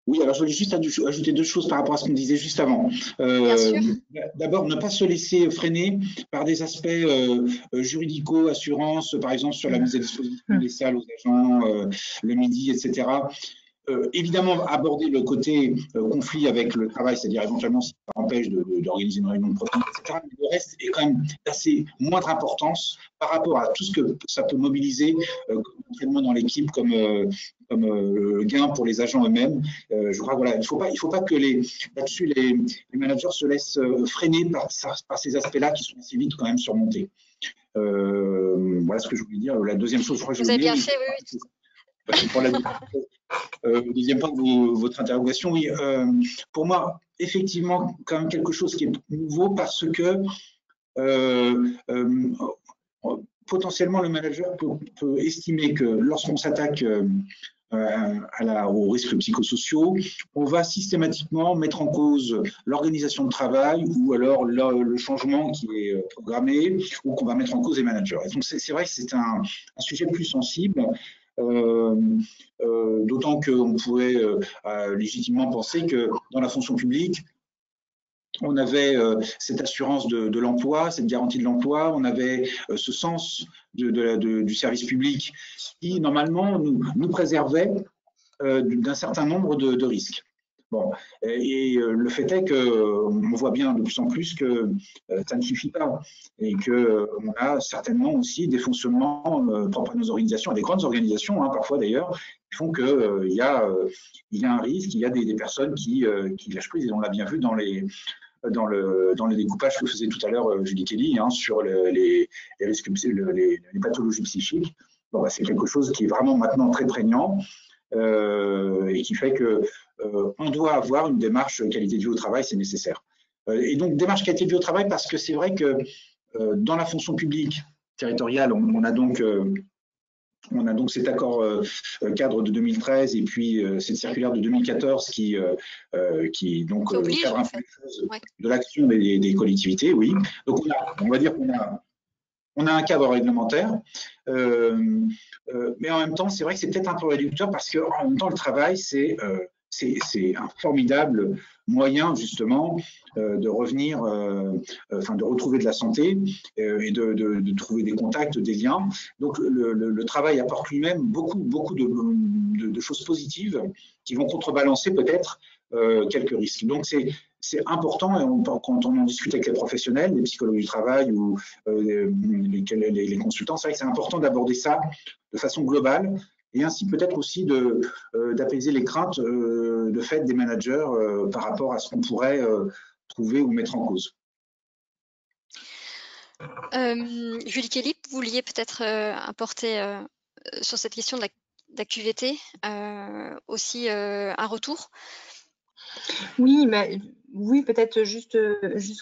Oui, alors je voulais juste ajouter deux choses par rapport à ce qu'on disait juste avant. Bien sûr. D'abord, ne pas se laisser freiner par des aspects juridicaux, assurances, par exemple sur la mise à disposition des salles aux agents, le midi, etc. Évidemment, aborder le côté conflit avec le travail, c'est-à-dire éventuellement si ça empêche d'organiser une réunion de profil, etc. Mais le reste est quand même d'assez moindre importance par rapport à tout ce que ça peut mobiliser comme entraînement dans l'équipe, comme gain pour les agents eux-mêmes. Je crois voilà, il faut pas que là-dessus les managers se laissent freiner par ces aspects-là qui sont assez vite quand même surmontés. Voilà ce que je voulais dire. La deuxième chose, je crois que vous avez bien fait, oui. Pour la deuxième part de votre interrogation, oui. Pour moi, effectivement, quand même quelque chose qui est nouveau parce que potentiellement le manager peut estimer que lorsqu'on s'attaque aux risques psychosociaux, on va systématiquement mettre en cause l'organisation de travail ou alors le changement qui est programmé ou qu'on va mettre en cause les managers. Et donc c'est vrai que c'est un sujet plus sensible. D'autant qu'on pourrait légitimement penser que dans la fonction publique, on avait cette assurance de l'emploi, cette garantie de l'emploi, on avait ce sens du service public qui, normalement, nous préservait d'un certain nombre de risques. Bon, et le fait est qu'on voit bien de plus en plus que ça ne suffit pas et qu'on a certainement aussi des fonctionnements propres à nos organisations, à des grandes organisations, parfois d'ailleurs, qui font qu'il y a un risque, il y a des personnes qui lâchent prise, et on l'a bien vu dans le découpage que faisait tout à l'heure Julie Kelly sur les risques, les pathologies psychiques. Bon, c'est quelque chose qui est vraiment maintenant très prégnant et qui fait que on doit avoir une démarche qualité de vie au travail, c'est nécessaire. Et donc, démarche qualité de vie au travail, parce que c'est vrai que dans la fonction publique territoriale, on a donc cet accord cadre de 2013 et puis cette circulaire de 2014 qui donc cadre un peu les choses de l'action des collectivités, oui. Donc on va dire qu'on a on a un cadre réglementaire, mais en même temps, c'est vrai que c'est peut-être un peu réducteur parce qu'en même temps, le travail, c'est un formidable moyen justement de revenir, de retrouver de la santé et de trouver des contacts, des liens. Donc le travail apporte lui-même beaucoup de choses positives qui vont contrebalancer peut-être quelques risques. Donc c'est important, et quand on en discute avec les professionnels, les psychologues du travail ou les consultants, c'est vrai que c'est important d'aborder ça de façon globale et ainsi peut-être aussi d'apaiser les craintes de fait des managers par rapport à ce qu'on pourrait trouver ou mettre en cause. Julie Kelly, vous vouliez peut-être apporter sur cette question de la QVT aussi un retour? Oui, oui, peut-être juste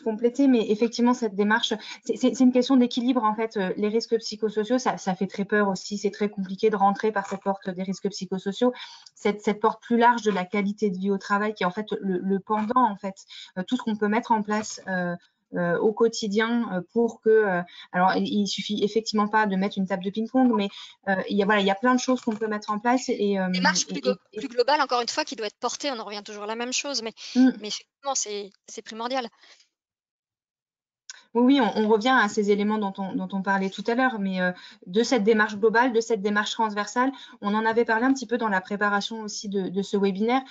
compléter, mais effectivement, cette démarche, c'est une question d'équilibre, en fait. Les risques psychosociaux, ça fait très peur aussi. C'est très compliqué de rentrer par cette porte des risques psychosociaux. Cette porte plus large de la qualité de vie au travail, qui est en fait le pendant, en fait. Tout ce qu'on peut mettre en place au quotidien pour que… alors, il suffit effectivement pas de mettre une table de ping-pong, mais il y a plein de choses qu'on peut mettre en place. Démarche plus globale, encore une fois, qui doit être portée. On en revient toujours à la même chose, mais effectivement, c'est primordial. Oui, on revient à ces éléments dont on parlait tout à l'heure, mais de cette démarche globale, de cette démarche transversale, on en avait parlé un petit peu dans la préparation aussi de ce webinaire.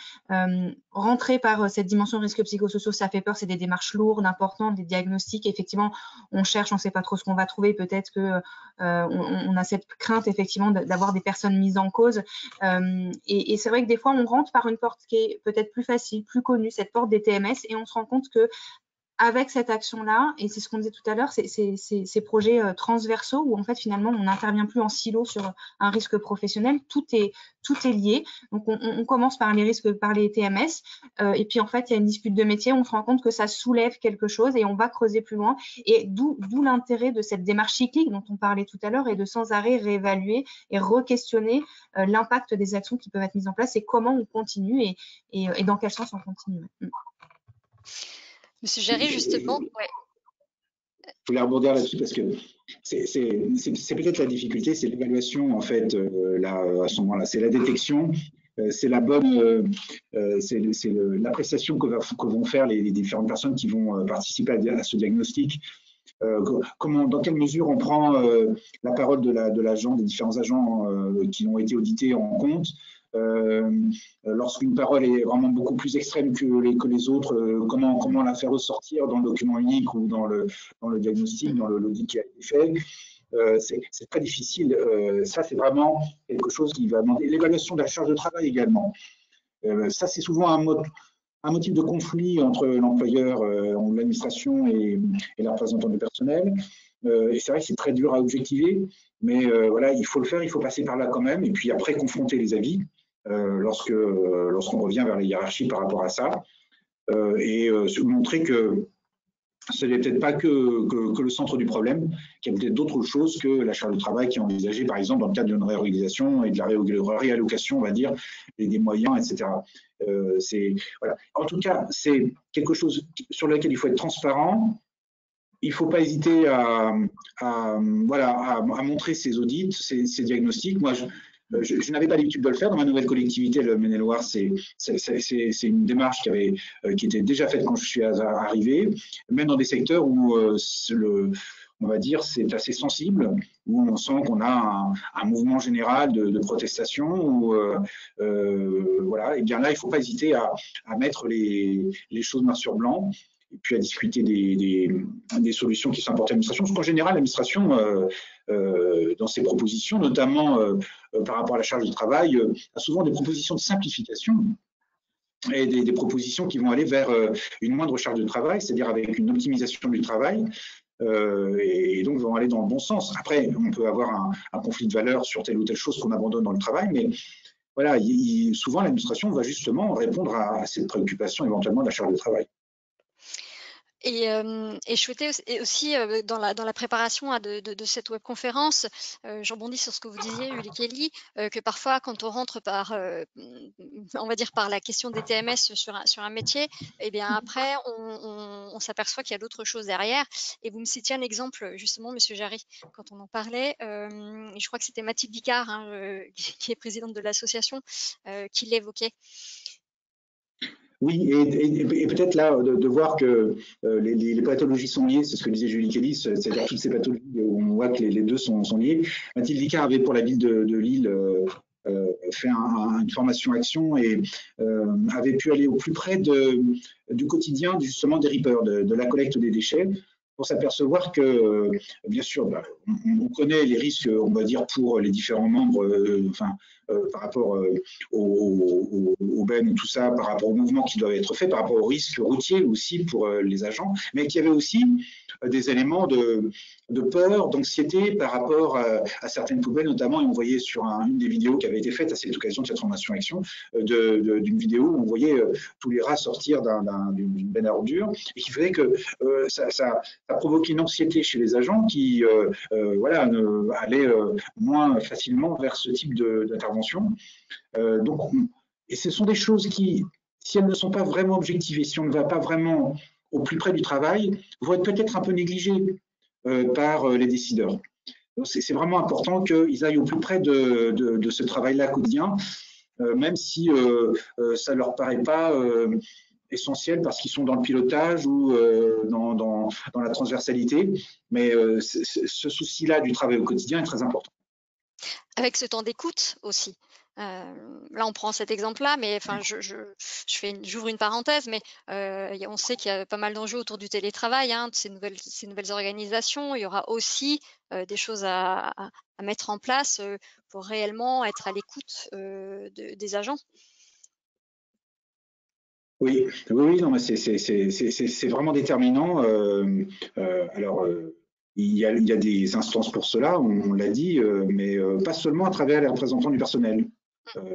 Rentrer par cette dimension risque psychosociaux, ça fait peur, c'est des démarches lourdes, importantes, des diagnostics. Effectivement, on cherche, on ne sait pas trop ce qu'on va trouver. Peut-être que on a cette crainte effectivement d'avoir des personnes mises en cause. Et c'est vrai que des fois, on rentre par une porte qui est peut-être plus facile, plus connue, cette porte des TMS, et on se rend compte que avec cette action-là, et c'est ce qu'on disait tout à l'heure, ces projets transversaux où en fait finalement on n'intervient plus en silo sur un risque professionnel, tout est lié. Donc on commence par les risques, par les TMS, et puis en fait il y a une dispute de métier, on se rend compte que ça soulève quelque chose et on va creuser plus loin. Et d'où l'intérêt de cette démarche cyclique dont on parlait tout à l'heure et de sans arrêt réévaluer et re-questionner l'impact des actions qui peuvent être mises en place et comment on continue et dans quel sens on continue. Monsieur Jarry, justement, ouais. Je voulais rebondir là-dessus parce que c'est peut-être la difficulté, c'est l'évaluation en fait là à ce moment-là, c'est la détection, c'est la bonne, c'est l'appréciation que vont faire les différentes personnes qui vont participer à ce diagnostic. Dans quelle mesure on prend la parole de l'agent, des différents agents qui ont été audités en compte. Lorsqu'une parole est vraiment beaucoup plus extrême que les autres, comment la faire ressortir dans le document unique ou dans le diagnostic, dans l'audit qui a été fait. C'est très difficile. Ça, c'est vraiment quelque chose qui va demander l'évaluation de la charge de travail également. Ça, c'est souvent un motif de conflit entre l'employeur ou l'administration et la représentante du personnel. Et c'est vrai que c'est très dur à objectiver, mais voilà, il faut le faire, il faut passer par là quand même, et puis après confronter les avis lorsqu'on revient vers les hiérarchies par rapport à ça, et montrer que ce n'est peut-être pas que le centre du problème, qu'il y a peut-être d'autres choses que la charge de travail qui est envisagée, par exemple, dans le cadre d'une réorganisation et de la réallocation, on va dire, des moyens, etc. Voilà. En tout cas, c'est quelque chose sur lequel il faut être transparent. Il ne faut pas hésiter à montrer ces audits, ces diagnostics. Moi, je n'avais pas l'habitude de le faire dans ma nouvelle collectivité, le Maine-et-Loire. C'est une démarche qui était déjà faite quand je suis arrivé, même dans des secteurs où on va dire c'est assez sensible, où on sent qu'on a un mouvement général de protestation. Voilà, et bien là, il ne faut pas hésiter à mettre les choses noir sur blanc. Et puis à discuter des solutions qui sont apportées à l'administration. Parce qu'en général, l'administration, dans ses propositions, notamment par rapport à la charge de travail, a souvent des propositions de simplification et des propositions qui vont aller vers une moindre charge de travail, c'est-à-dire avec une optimisation du travail, et donc vont aller dans le bon sens. Après, on peut avoir un conflit de valeurs sur telle ou telle chose qu'on abandonne dans le travail, mais voilà, souvent l'administration va justement répondre à cette préoccupation éventuellement de la charge de travail. Et je souhaitais aussi dans la préparation de cette webconférence, je rebondis sur ce que vous disiez, Uli Kelly, que parfois quand on rentre par, on va dire par la question des TMS sur un métier, et bien après on s'aperçoit qu'il y a d'autres choses derrière. Et vous me citiez un exemple justement, Monsieur Jarry, quand on en parlait, je crois que c'était Mathilde Vicard, hein, qui est présidente de l'association, qui l'évoquait. Oui, et peut-être là de voir que les pathologies sont liées, c'est ce que disait Julie Kelly, c'est-à-dire toutes ces pathologies où on voit que les deux sont liés. Mathilde Vicard avait pour la ville de Lille fait une formation action et avait pu aller au plus près du quotidien justement des reapers, de la collecte des déchets, pour s'apercevoir que, bien sûr, on connaît les risques, on va dire, pour les différents membres, par rapport aux bennes et tout ça, par rapport aux mouvements qui doivent être faits, par rapport aux risques routiers aussi pour les agents, mais qu'il y avait aussi des éléments de peur, d'anxiété par rapport à certaines poubelles, notamment, et on voyait sur une des vidéos qui avait été faite à cette occasion de cette formation action, d'une vidéo où on voyait tous les rats sortir d'une benne à ordures, et qui faisait que ça provoquait une anxiété chez les agents qui voilà, allaient moins facilement vers ce type d'intervention. Et ce sont des choses qui, si elles ne sont pas vraiment objectivées, si on ne va pas vraiment au plus près du travail, vont être peut-être un peu négligées par les décideurs. C'est vraiment important qu'ils aillent au plus près de ce travail-là quotidien, même si ça ne leur paraît pas essentiel parce qu'ils sont dans le pilotage ou dans la transversalité. Mais ce souci-là du travail au quotidien est très important. Avec ce temps d'écoute aussi. Là, on prend cet exemple-là, mais enfin, j'ouvre une parenthèse, mais on sait qu'il y a pas mal d'enjeux autour du télétravail, hein, de ces nouvelles organisations. Il y aura aussi des choses à mettre en place pour réellement être à l'écoute des agents. Oui, non, mais c'est vraiment déterminant. Alors, il y a des instances pour cela, on l'a dit, mais pas seulement à travers les représentants du personnel.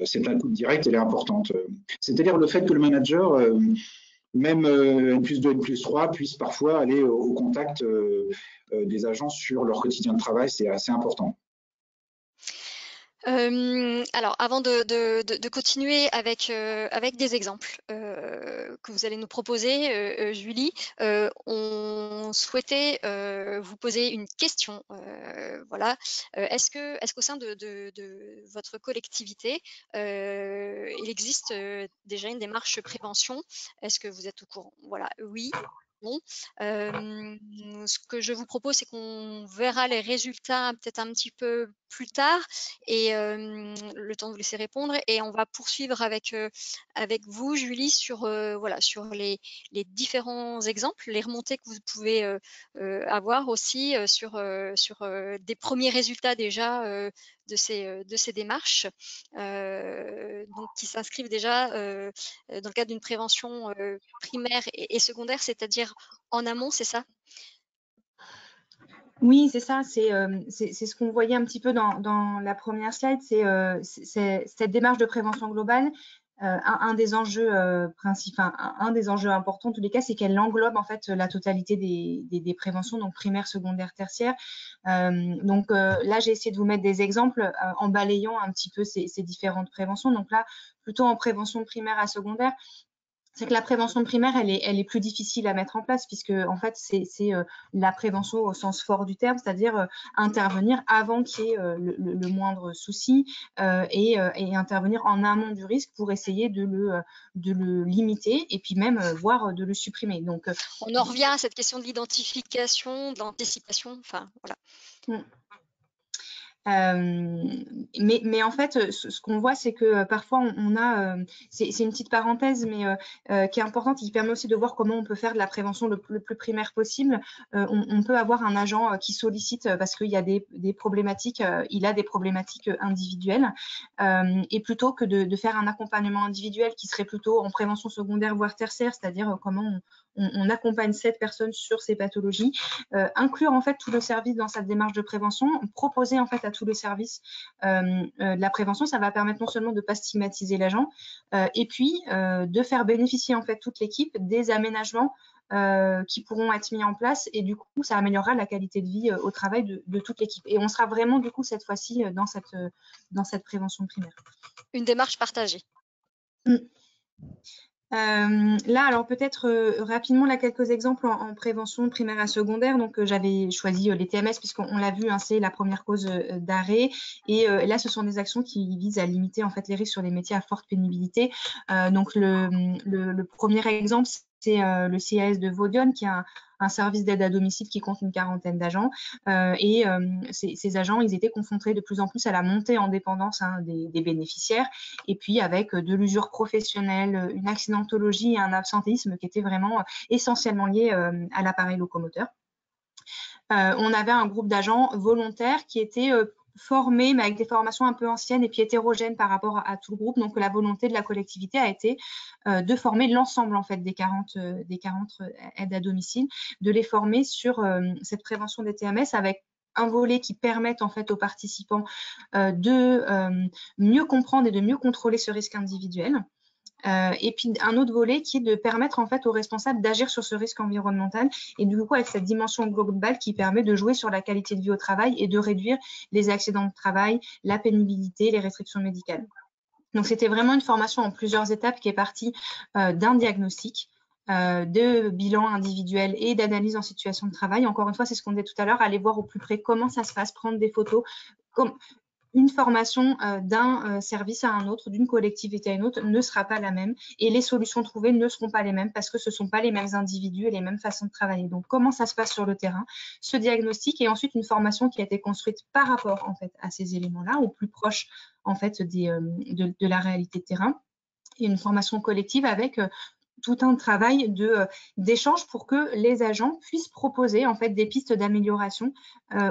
Cette écoute directe, elle est importante. C'est-à-dire le fait que le manager, même N+2, N+3, puisse parfois aller au contact des agents sur leur quotidien de travail, c'est assez important. Alors, avant de continuer avec des exemples que vous allez nous proposer, Julie, on souhaitait vous poser une question. Voilà, est-ce qu'au sein de votre collectivité, il existe déjà une démarche prévention? Est-ce que vous êtes au courant? Voilà, oui. Bon, ce que je vous propose, c'est qu'on verra les résultats peut-être un petit peu plus tard et le temps de vous laisser répondre et on va poursuivre avec vous, Julie, sur voilà, sur les différents exemples, les remontées que vous pouvez avoir aussi sur des premiers résultats déjà de ces démarches, donc qui s'inscrivent déjà dans le cadre d'une prévention primaire et secondaire, c'est-à-dire en amont, c'est ça? Oui, c'est ça, c'est ce qu'on voyait un petit peu dans la première slide, c'est cette démarche de prévention globale. Un des enjeux principaux, un des enjeux importants en tous les cas, c'est qu'elle englobe en fait la totalité des préventions, donc primaire, secondaire, tertiaire. Donc là, j'ai essayé de vous mettre des exemples en balayant un petit peu ces différentes préventions. Donc là, plutôt en prévention de primaire à secondaire. C'est que la prévention primaire, elle est plus difficile à mettre en place puisque en fait, c'est la prévention au sens fort du terme, c'est-à-dire intervenir avant qu'il y ait le moindre souci et intervenir en amont du risque pour essayer de le limiter et puis même voire de le supprimer. Donc, on en revient à cette question de l'identification, de l'anticipation, enfin voilà. Mais en fait, ce qu'on voit, c'est que parfois on a, c'est une petite parenthèse, mais qui est importante, qui permet aussi de voir comment on peut faire de la prévention le plus primaire possible. On peut avoir un agent qui sollicite parce qu'il y a des problématiques, il a des problématiques individuelles, et plutôt que de faire un accompagnement individuel qui serait plutôt en prévention secondaire voire tertiaire, c'est-à-dire comment on accompagne cette personne sur ces pathologies, inclure en fait tout le service dans cette démarche de prévention, proposer en fait à tout le service de la prévention, ça va permettre non seulement de ne pas stigmatiser l'agent, et puis de faire bénéficier en fait toute l'équipe des aménagements qui pourront être mis en place et du coup, ça améliorera la qualité de vie au travail de toute l'équipe. Et on sera vraiment du coup cette fois-ci dans cette prévention primaire. Une démarche partagée. Là, alors peut-être rapidement là quelques exemples en prévention primaire et secondaire. Donc j'avais choisi les TMS puisqu'on l'a vu, hein, c'est la première cause d'arrêt. Et là, ce sont des actions qui visent à limiter en fait les risques sur les métiers à forte pénibilité. Donc le premier exemple, c'est le CAS de Vaudion, qui a un service d'aide à domicile qui compte une quarantaine d'agents. Ces agents, ils étaient confrontés de plus en plus à la montée en dépendance, hein, des bénéficiaires, et puis avec de l'usure professionnelle, une accidentologie et un absentéisme qui étaient vraiment essentiellement liés à l'appareil locomoteur. On avait un groupe d'agents volontaires qui étaient formés, mais avec des formations un peu anciennes et puis hétérogènes par rapport à tout le groupe. Donc, la volonté de la collectivité a été de former l'ensemble en fait des 40 aides à domicile, de les former sur cette prévention des TMS avec un volet qui permette en fait aux participants de mieux comprendre et de mieux contrôler ce risque individuel. Et puis un autre volet qui est de permettre en fait aux responsables d'agir sur ce risque environnemental et du coup avec cette dimension globale qui permet de jouer sur la qualité de vie au travail et de réduire les accidents de travail, la pénibilité, les restrictions médicales. Donc c'était vraiment une formation en plusieurs étapes qui est partie d'un diagnostic, de bilan individuel et d'analyse en situation de travail. Encore une fois, c'est ce qu'on disait tout à l'heure, aller voir au plus près comment ça se passe, prendre des photos. Une formation d'un service à un autre, d'une collectivité à une autre, ne sera pas la même et les solutions trouvées ne seront pas les mêmes parce que ce ne sont pas les mêmes individus et les mêmes façons de travailler. Donc, comment ça se passe sur le terrain, ce diagnostic et ensuite une formation qui a été construite par rapport en fait à ces éléments-là, au plus proche en fait de la réalité de terrain et une formation collective avec tout un travail d'échange pour que les agents puissent proposer en fait des pistes d'amélioration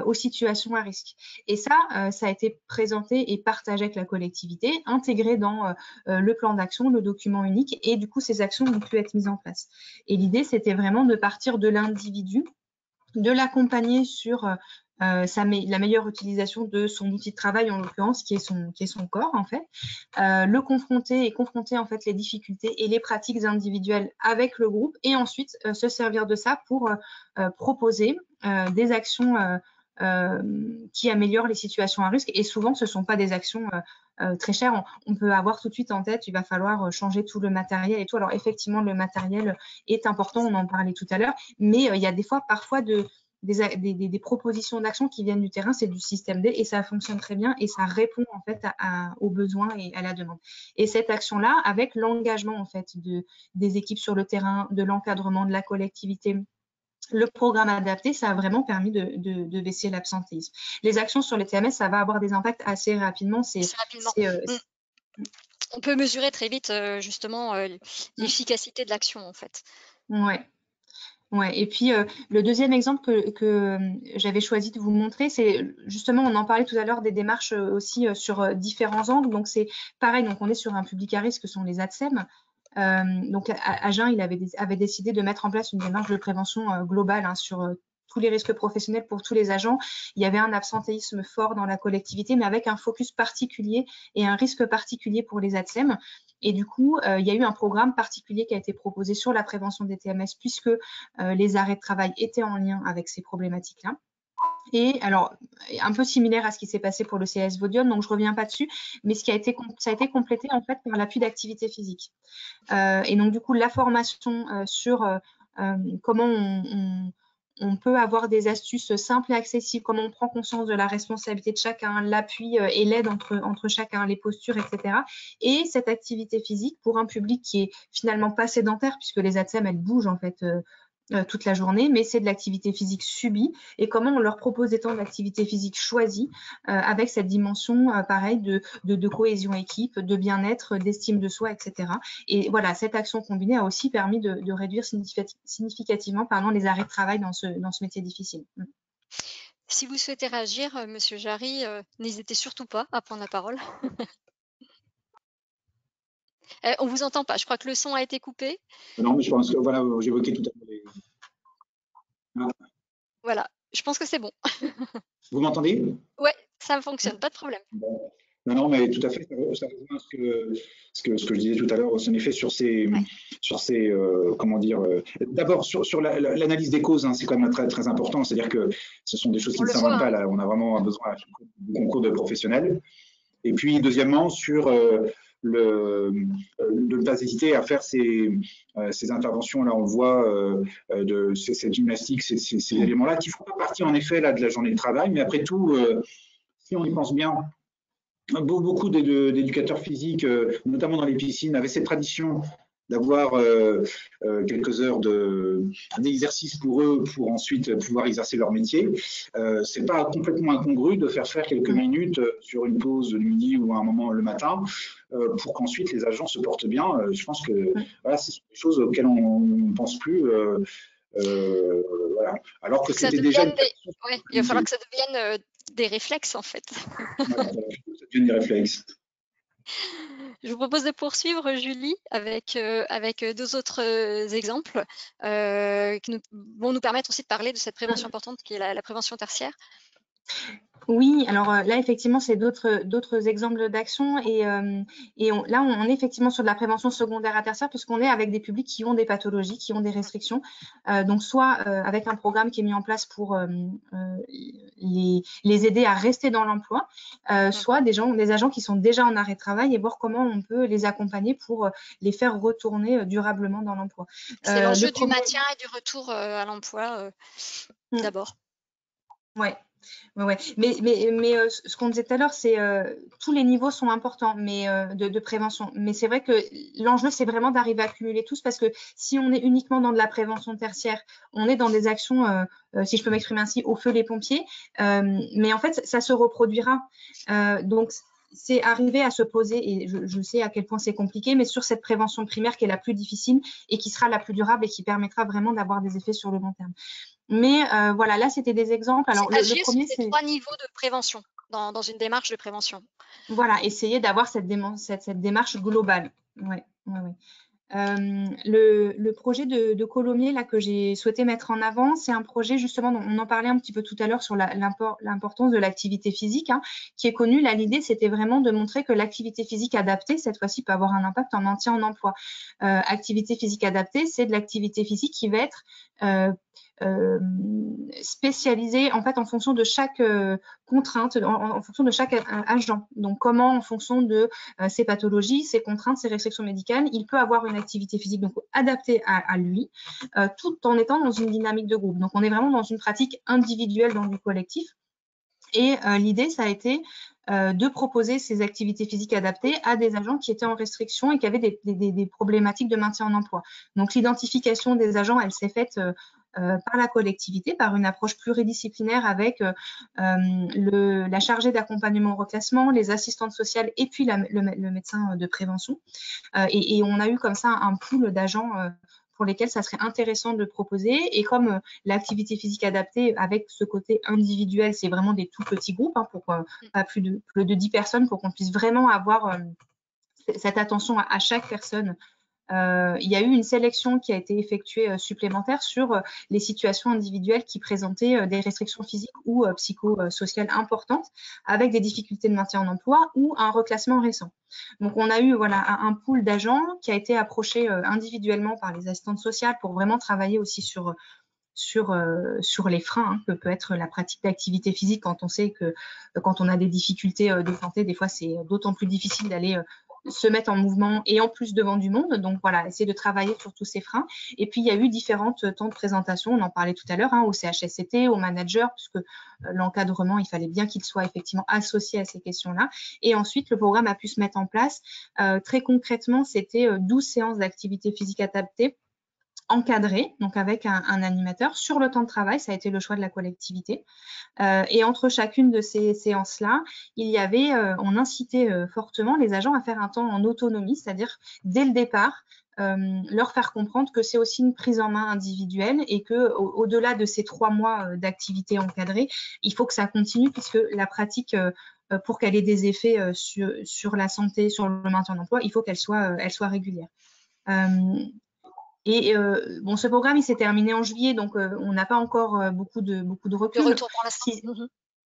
aux situations à risque. Et ça a été présenté et partagé avec la collectivité, intégré dans le plan d'action, le document unique, et du coup ces actions ont pu être mises en place. Et l'idée, c'était vraiment de partir de l'individu, de l'accompagner sur la meilleure utilisation de son outil de travail, en l'occurrence, qui est son corps, en fait, le confronter en fait les difficultés et les pratiques individuelles avec le groupe, et ensuite se servir de ça pour proposer des actions qui améliorent les situations à risque. Et souvent, ce ne sont pas des actions très chères. On peut avoir tout de suite en tête, il va falloir changer tout le matériel et tout. Alors, effectivement, le matériel est important, on en parlait tout à l'heure, mais il y a parfois des propositions d'action qui viennent du terrain, c'est du système D et ça fonctionne très bien et ça répond en fait aux besoins et à la demande. Et cette action-là, avec l'engagement en fait des équipes sur le terrain, de l'encadrement de la collectivité, le programme adapté, ça a vraiment permis de baisser l'absentéisme. Les actions sur les TMS, ça va avoir des impacts assez rapidement. On peut mesurer très vite justement l'efficacité de l'action en fait. Ouais, et puis le deuxième exemple que j'avais choisi de vous montrer, c'est justement, on en parlait tout à l'heure des démarches aussi sur différents angles. Donc c'est pareil, donc on est sur un public à risque que sont les ATSEM. Donc Agen, il avait décidé de mettre en place une démarche de prévention globale hein, sur tous les risques professionnels pour tous les agents. Il y avait un absentéisme fort dans la collectivité, mais avec un focus particulier et un risque particulier pour les ATSEM. Et du coup, il y a eu un programme particulier qui a été proposé sur la prévention des TMS puisque les arrêts de travail étaient en lien avec ces problématiques-là. Et alors, un peu similaire à ce qui s'est passé pour le CS Vaudion, donc je ne reviens pas dessus, mais ça a été complété en fait par l'appui d'activité physique. Et donc, du coup, la formation sur comment on peut avoir des astuces simples et accessibles, comment on prend conscience de la responsabilité de chacun, l'appui et l'aide entre chacun, les postures, etc. Et cette activité physique pour un public qui est finalement pas sédentaire, puisque les ATSEM, elles bougent en fait toute la journée, mais c'est de l'activité physique subie et comment on leur propose des temps d'activité physique choisis avec cette dimension pareil de cohésion équipe, de bien-être, d'estime de soi, etc. Et voilà, cette action combinée a aussi permis de réduire significativement les arrêts de travail dans ce métier difficile. Si vous souhaitez réagir, Monsieur Jarry, n'hésitez surtout pas à prendre la parole. On ne vous entend pas, je crois que le son a été coupé. Non, mais je pense que voilà, j'évoquais tout à l'heure les... Voilà, je pense que c'est bon. Vous m'entendez? Ouais, ça fonctionne, pas de problème. Bon. Non, mais tout à fait, ça rejoint ce que je disais tout à l'heure, en effet, comment dire, d'abord sur l'analyse des causes, hein, c'est quand même très, très important, c'est-à-dire que ce sont des choses qui On ne le voit, s'inventent pas, hein. là, on a vraiment besoin du concours de professionnels. Et puis, deuxièmement, sur de ne pas hésiter à faire ces interventions, là, on le voit, de cette gymnastique, ces éléments-là, qui ne font pas partie, en effet, là, de la journée de travail, mais après tout, si on y pense bien, beaucoup d'éducateurs physiques, notamment dans les piscines, avaient cette tradition d'avoir quelques heures d'exercice pour eux, pour ensuite pouvoir exercer leur métier. C'est pas complètement incongru de faire quelques minutes sur une pause de midi ou à un moment le matin, pour qu'ensuite les agents se portent bien. Je pense que voilà, ce sont des choses auxquelles on ne pense plus. Voilà. Alors que c'était déjà une... Ouais, il va falloir que ça devienne des réflexes, en fait. Voilà, ça devient des réflexes. Je vous propose de poursuivre, Julie, avec deux autres exemples qui vont nous permettre aussi de parler de cette prévention importante qui est la prévention tertiaire. Oui, alors là, effectivement, c'est d'autres exemples d'action là, on est effectivement sur de la prévention secondaire à tertiaire puisqu'on est avec des publics qui ont des pathologies, qui ont des restrictions. Donc, soit avec un programme qui est mis en place pour les aider à rester dans l'emploi, soit des agents qui sont déjà en arrêt de travail et voir comment on peut les accompagner pour les faire retourner durablement dans l'emploi. C'est l'enjeu du maintien et du retour à l'emploi d'abord. Ouais. Ouais. Mais ce qu'on disait tout à l'heure, c'est tous les niveaux sont importants de prévention. Mais c'est vrai que l'enjeu, c'est vraiment d'arriver à cumuler tous parce que si on est uniquement dans de la prévention tertiaire, on est dans des actions, si je peux m'exprimer ainsi, au feu les pompiers. Mais en fait, ça se reproduira. Donc, c'est arriver à se poser, et je sais à quel point c'est compliqué, mais sur cette prévention primaire qui est la plus difficile et qui sera la plus durable et qui permettra vraiment d'avoir des effets sur le long terme. Mais voilà, là, c'était des exemples. Alors, le premier, c'est 3 niveaux de prévention dans une démarche de prévention. Voilà, essayer d'avoir cette démarche globale. Ouais. Le projet de Colomiers là, que j'ai souhaité mettre en avant, c'est un projet justement, on en parlait un petit peu tout à l'heure sur l'importance de l'activité physique, hein, qui est connue. Là, l'idée, c'était vraiment de montrer que l'activité physique adaptée, cette fois-ci, peut avoir un impact en maintien en emploi. Activité physique adaptée, c'est de l'activité physique qui va être spécialisée en fait en fonction de chaque contrainte, en fonction de chaque agent. Donc, comment, en fonction de ses pathologies, ses contraintes, ses restrictions médicales, il peut avoir une activité physique donc adaptée à lui, tout en étant dans une dynamique de groupe. Donc, on est vraiment dans une pratique individuelle dans du collectif. Et l'idée, ça a été de proposer ces activités physiques adaptées à des agents qui étaient en restriction et qui avaient des problématiques de maintien en emploi. Donc, l'identification des agents, elle s'est faite par la collectivité, par une approche pluridisciplinaire avec la chargée d'accompagnement au reclassement, les assistantes sociales et puis le médecin de prévention. Et on a eu comme ça un pool d'agents pour lesquels ça serait intéressant de proposer. Et comme l'activité physique adaptée avec ce côté individuel, c'est vraiment des tout petits groupes, hein, pour pas plus de 10 personnes, pour qu'on puisse vraiment avoir cette attention à chaque personne. Il y a eu une sélection qui a été effectuée supplémentaire sur les situations individuelles qui présentaient des restrictions physiques ou psychosociales importantes avec des difficultés de maintien en emploi ou un reclassement récent. Donc, on a eu un pool d'agents qui a été approché individuellement par les assistantes sociales pour vraiment travailler aussi sur les freins, hein, que peut être la pratique d'activité physique quand on sait que quand on a des difficultés de santé, des fois, c'est d'autant plus difficile d'aller se mettre en mouvement et en plus devant du monde. Donc voilà, essayer de travailler sur tous ces freins. Et puis, il y a eu différentes temps de présentation, on en parlait tout à l'heure, hein, au CHSCT, aux managers, puisque l'encadrement, il fallait bien qu'il soit effectivement associé à ces questions-là. Et ensuite, le programme a pu se mettre en place. Très concrètement, c'était 12 séances d'activité physique adaptée encadré, donc avec un animateur. Sur le temps de travail, ça a été le choix de la collectivité. Et entre chacune de ces séances-là, il y avait, on incitait fortement les agents à faire un temps en autonomie, c'est-à-dire dès le départ, leur faire comprendre que c'est aussi une prise en main individuelle et que au-delà de ces 3 mois d'activité encadrée, il faut que ça continue puisque la pratique pour qu'elle ait des effets sur la santé, sur le maintien en emploi, il faut qu'elle soit régulière. Et bon, ce programme, il s'est terminé en juillet, donc on n'a pas encore beaucoup de recul. De retour pour l'instant.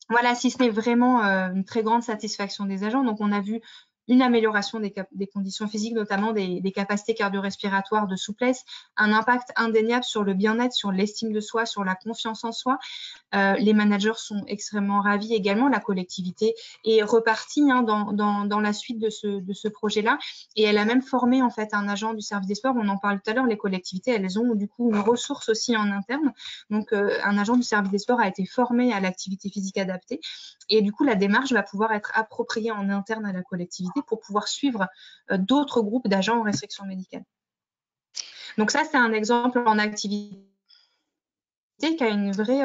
Voilà, si ce n'est vraiment une très grande satisfaction des agents. Donc, on a vu une amélioration des conditions physiques, notamment des capacités cardio-respiratoires, de souplesse, un impact indéniable sur le bien-être, sur l'estime de soi, sur la confiance en soi. Les managers sont extrêmement ravis également. La collectivité est repartie dans la suite de ce projet-là. Et elle a même formé en fait un agent du service des sports. On en parle tout à l'heure, les collectivités, elles ont du coup une ressource aussi en interne. Donc, un agent du service des sports a été formé à l'activité physique adaptée. Et du coup, la démarche va pouvoir être appropriée en interne à la collectivité pour pouvoir suivre d'autres groupes d'agents en restriction médicale. Donc ça, c'est un exemple en activité qui a une vraie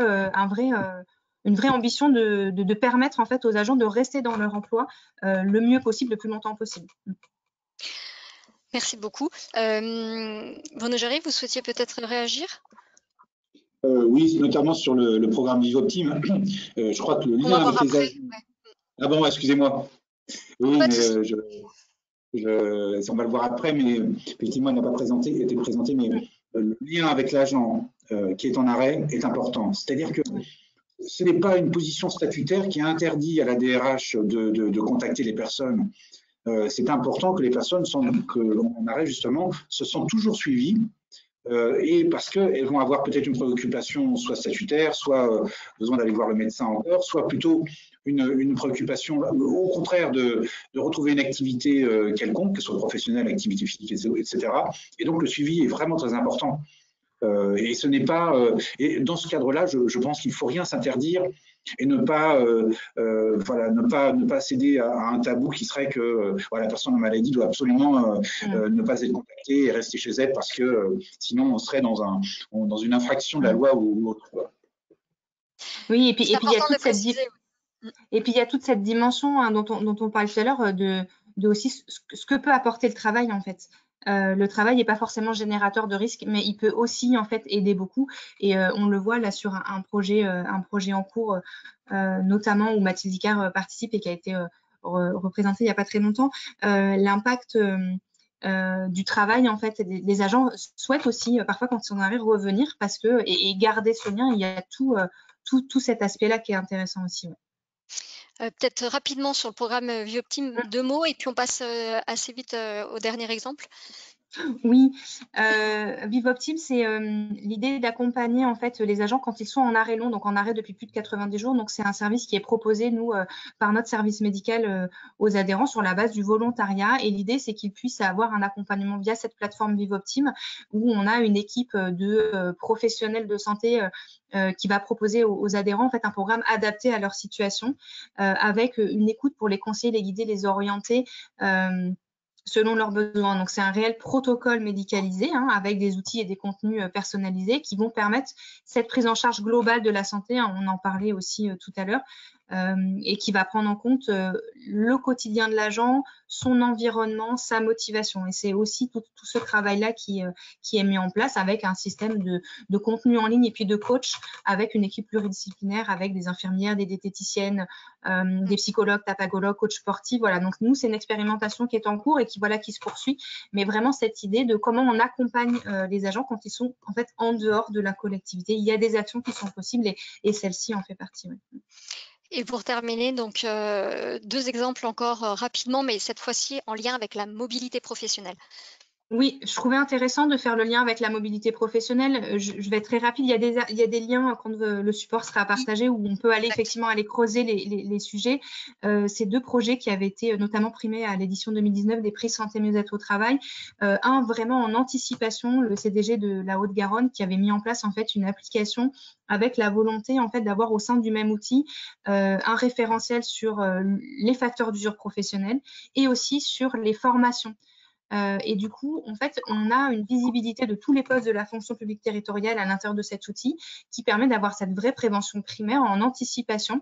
ambition de permettre en fait aux agents de rester dans leur emploi le mieux possible, le plus longtemps possible. Merci beaucoup. Bruno Jarry, vous souhaitiez peut-être réagir? Oui, notamment sur le programme Vivoptime. Je crois que le lien avec les agents… Ah bon, excusez-moi. Oui, mais on va le voir après, mais effectivement, il n'a pas été présenté, mais le lien avec l'agent qui est en arrêt est important. C'est-à-dire que ce n'est pas une position statutaire qui interdit à la DRH de contacter les personnes. C'est important que les personnes en arrêt, justement, se sentent toujours suivies. Et parce qu'elles vont avoir peut-être une préoccupation soit statutaire, soit besoin d'aller voir le médecin encore, soit plutôt une préoccupation au contraire de retrouver une activité quelconque, que ce soit professionnelle, activité physique, etc. Et donc le suivi est vraiment très important. Et ce n'est pas… et dans ce cadre-là, je pense qu'il ne faut rien s'interdire et ne pas céder à un tabou qui serait que la personne en maladie doit absolument ne pas être contactée et rester chez elle parce que sinon on serait dans une infraction de la loi ou autre. Oui, et puis il y a toute cette dimension dont on parlait tout à l'heure de aussi ce que peut apporter le travail en fait. Le travail n'est pas forcément générateur de risques, mais il peut aussi en fait aider beaucoup. Et on le voit là sur un projet en cours, notamment où Mathilde Icard participe et qui a été représenté il n'y a pas très longtemps. L'impact du travail en fait, les agents souhaitent aussi parfois quand ils sont en arrêt revenir parce que et garder ce lien. Il y a tout cet aspect-là qui est intéressant aussi. Ouais. Peut-être rapidement sur le programme Vivoptime, 2 mots, et puis on passe assez vite au dernier exemple. Oui, Vivoptime, c'est l'idée d'accompagner en fait les agents quand ils sont en arrêt long, donc en arrêt depuis plus de 90 jours. Donc c'est un service qui est proposé nous par notre service médical aux adhérents sur la base du volontariat. Et l'idée c'est qu'ils puissent avoir un accompagnement via cette plateforme Vivoptime où on a une équipe de professionnels de santé qui va proposer aux adhérents en fait un programme adapté à leur situation avec une écoute pour les conseiller, les guider, les orienter. Selon leurs besoins. Donc, c'est un réel protocole médicalisé avec des outils et des contenus personnalisés qui vont permettre cette prise en charge globale de la santé. On en parlait aussi tout à l'heure. Et qui va prendre en compte le quotidien de l'agent, son environnement, sa motivation. Et c'est aussi tout ce travail-là qui est mis en place avec un système de contenu en ligne et puis de coach avec une équipe pluridisciplinaire, avec des infirmières, des diététiciennes, des psychologues, tapagologues, coachs sportifs. Voilà. Donc, nous, c'est une expérimentation qui est en cours et qui se poursuit. Mais vraiment, cette idée de comment on accompagne les agents quand ils sont en fait en dehors de la collectivité. Il y a des actions qui sont possibles et celle-ci en fait partie. Ouais. Et pour terminer, donc 2 exemples encore rapidement, mais cette fois-ci en lien avec la mobilité professionnelle. Oui, je trouvais intéressant de faire le lien avec la mobilité professionnelle. Je vais être très rapide. Il y a des liens quand le support sera partagé où on peut aller effectivement aller creuser les sujets. Ces 2 projets qui avaient été notamment primés à l'édition 2019 des prix Santé Mieux-être au travail. Un vraiment en anticipation, le CDG de la Haute-Garonne qui avait mis en place en fait une application avec la volonté en fait d'avoir au sein du même outil un référentiel sur les facteurs d'usure professionnelle et aussi sur les formations. Et du coup, en fait, on a une visibilité de tous les postes de la fonction publique territoriale à l'intérieur de cet outil qui permet d'avoir cette vraie prévention primaire en anticipation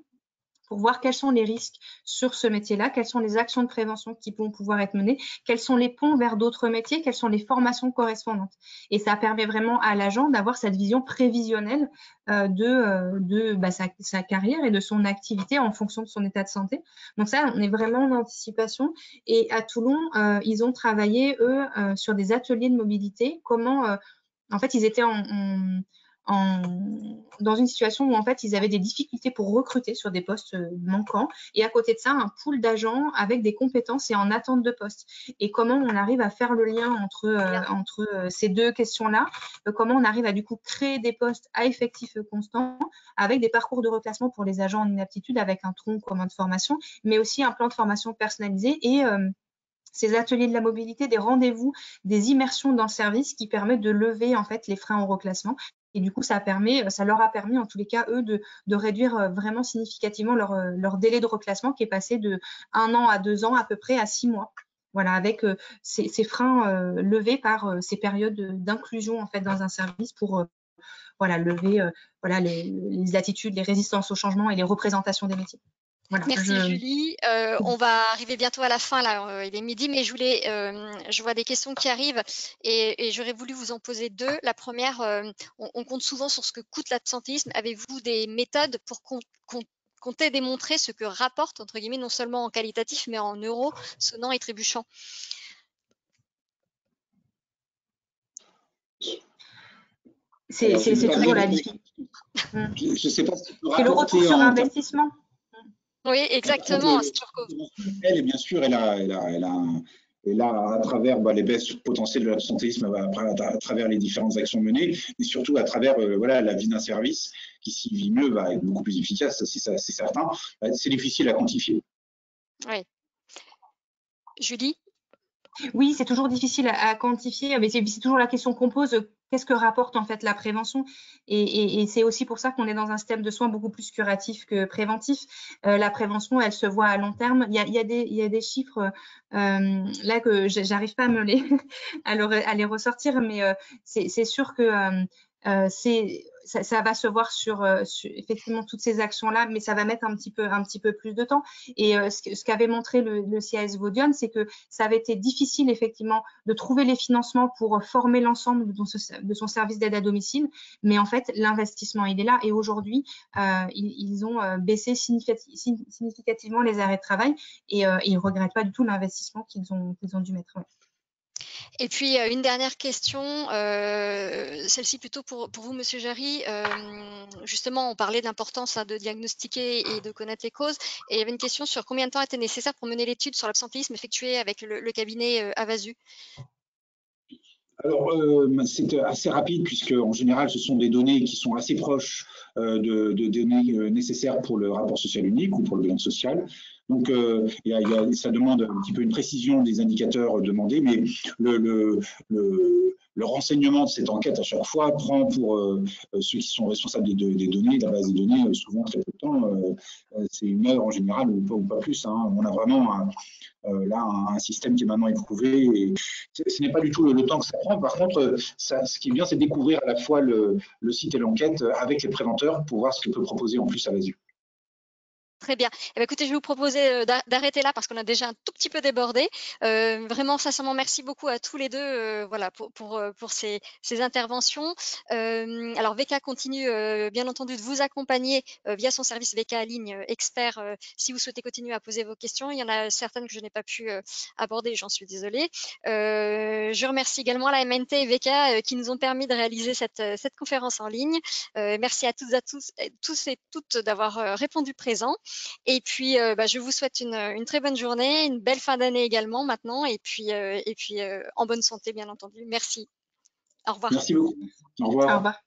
pour voir quels sont les risques sur ce métier-là, quelles sont les actions de prévention qui vont pouvoir être menées, quels sont les ponts vers d'autres métiers, quelles sont les formations correspondantes. Et ça permet vraiment à l'agent d'avoir cette vision prévisionnelle de sa carrière et de son activité en fonction de son état de santé. Donc ça, on est vraiment en anticipation. Et à Toulon, ils ont travaillé, eux, sur des ateliers de mobilité. Comment, en fait, ils étaient dans une situation où en fait ils avaient des difficultés pour recruter sur des postes manquants, et à côté de ça un pool d'agents avec des compétences et en attente de poste. Et comment on arrive à faire le lien entre ces deux questions-là, comment on arrive à du coup créer des postes à effectif constant avec des parcours de reclassement pour les agents en inaptitude avec un tronc commun de formation, mais aussi un plan de formation personnalisé et ces ateliers de la mobilité, des rendez-vous, des immersions dans le service qui permettent de lever en fait les freins au reclassement. Et du coup, ça leur a permis, en tous les cas, eux, de réduire vraiment significativement leur délai de reclassement qui est passé de 1 an à 2 ans, à peu près à 6 mois. Voilà, avec ces freins levés par ces périodes d'inclusion en fait dans un service pour voilà, lever voilà, les attitudes, les résistances au changement et les représentations des métiers. Voilà, merci Julie. On va arriver bientôt à la fin, là, il est midi, mais je vois des questions qui arrivent et j'aurais voulu vous en poser deux. La première, on compte souvent sur ce que coûte l'absentéisme. Avez-vous des méthodes pour compter démontrer ce que rapporte, entre guillemets, non seulement en qualitatif, mais en euros, sonnant et trébuchant? C'est toujours la difficulté. Je ne sais pas si tu peux rapporter. C'est le retour sur investissement. Oui, exactement. Elle, bien sûr, elle a à travers les baisses potentielles de l'absentéisme, à travers les différentes actions menées, et surtout à travers voilà, la vie d'un service qui, s'il vit mieux, va être beaucoup plus efficace, c'est certain. C'est difficile à quantifier. Oui. Julie? Oui, c'est toujours difficile à quantifier, mais c'est toujours la question qu'on pose, qu'est-ce que rapporte en fait la prévention? Et c'est aussi pour ça qu'on est dans un système de soins beaucoup plus curatif que préventif. La prévention, elle se voit à long terme. Il y a des chiffres là que j'arrive pas à me les à les ressortir, mais c'est sûr que ça va se voir sur effectivement toutes ces actions-là, mais ça va mettre un petit peu plus de temps. Et ce qu'avait montré le CIAS Vaudion, c'est que ça avait été difficile effectivement de trouver les financements pour former l'ensemble de son service d'aide à domicile, mais en fait l'investissement il est là, et aujourd'hui ils ont baissé significativement les arrêts de travail, et ils ne regrettent pas du tout l'investissement qu'ils ont dû mettre. Ouais. Et puis, une dernière question, celle-ci plutôt pour vous, Monsieur Jarry. Justement, on parlait de l'importance de diagnostiquer et de connaître les causes. Et il y avait une question sur combien de temps était nécessaire pour mener l'étude sur l'absentéisme effectuée avec le cabinet Avazu. Alors, c'est assez rapide puisque en général, ce sont des données qui sont assez proches de données nécessaires pour le rapport social unique ou pour le bilan social. Donc, ça demande un petit peu une précision des indicateurs demandés, mais le renseignement de cette enquête à chaque fois prend pour ceux qui sont responsables des données, de la base des données, souvent très peu de temps. C'est 1 heure en général ou pas plus. Hein. On a vraiment un système qui est maintenant éprouvé, et ce n'est pas du tout le temps que ça prend. Par contre, ce qui est bien, c'est découvrir à la fois le site et l'enquête avec les préventeurs pour voir ce que peut proposer en plus Avazu. Très bien. Eh bien, écoutez, je vais vous proposer d'arrêter là parce qu'on a déjà un tout petit peu débordé. Vraiment, sincèrement, merci beaucoup à tous les deux voilà, pour ces interventions. Alors, VK continue, bien entendu, de vous accompagner via son service VK Ligne Expert si vous souhaitez continuer à poser vos questions. Il y en a certaines que je n'ai pas pu aborder, j'en suis désolée. Je remercie également la MNT et VK qui nous ont permis de réaliser cette conférence en ligne. Merci à toutes et à tous et toutes d'avoir répondu présent. Et puis, je vous souhaite une très bonne journée, une belle fin d'année également maintenant, et puis en bonne santé, bien entendu. Merci. Au revoir. Merci beaucoup. Au revoir. Au revoir.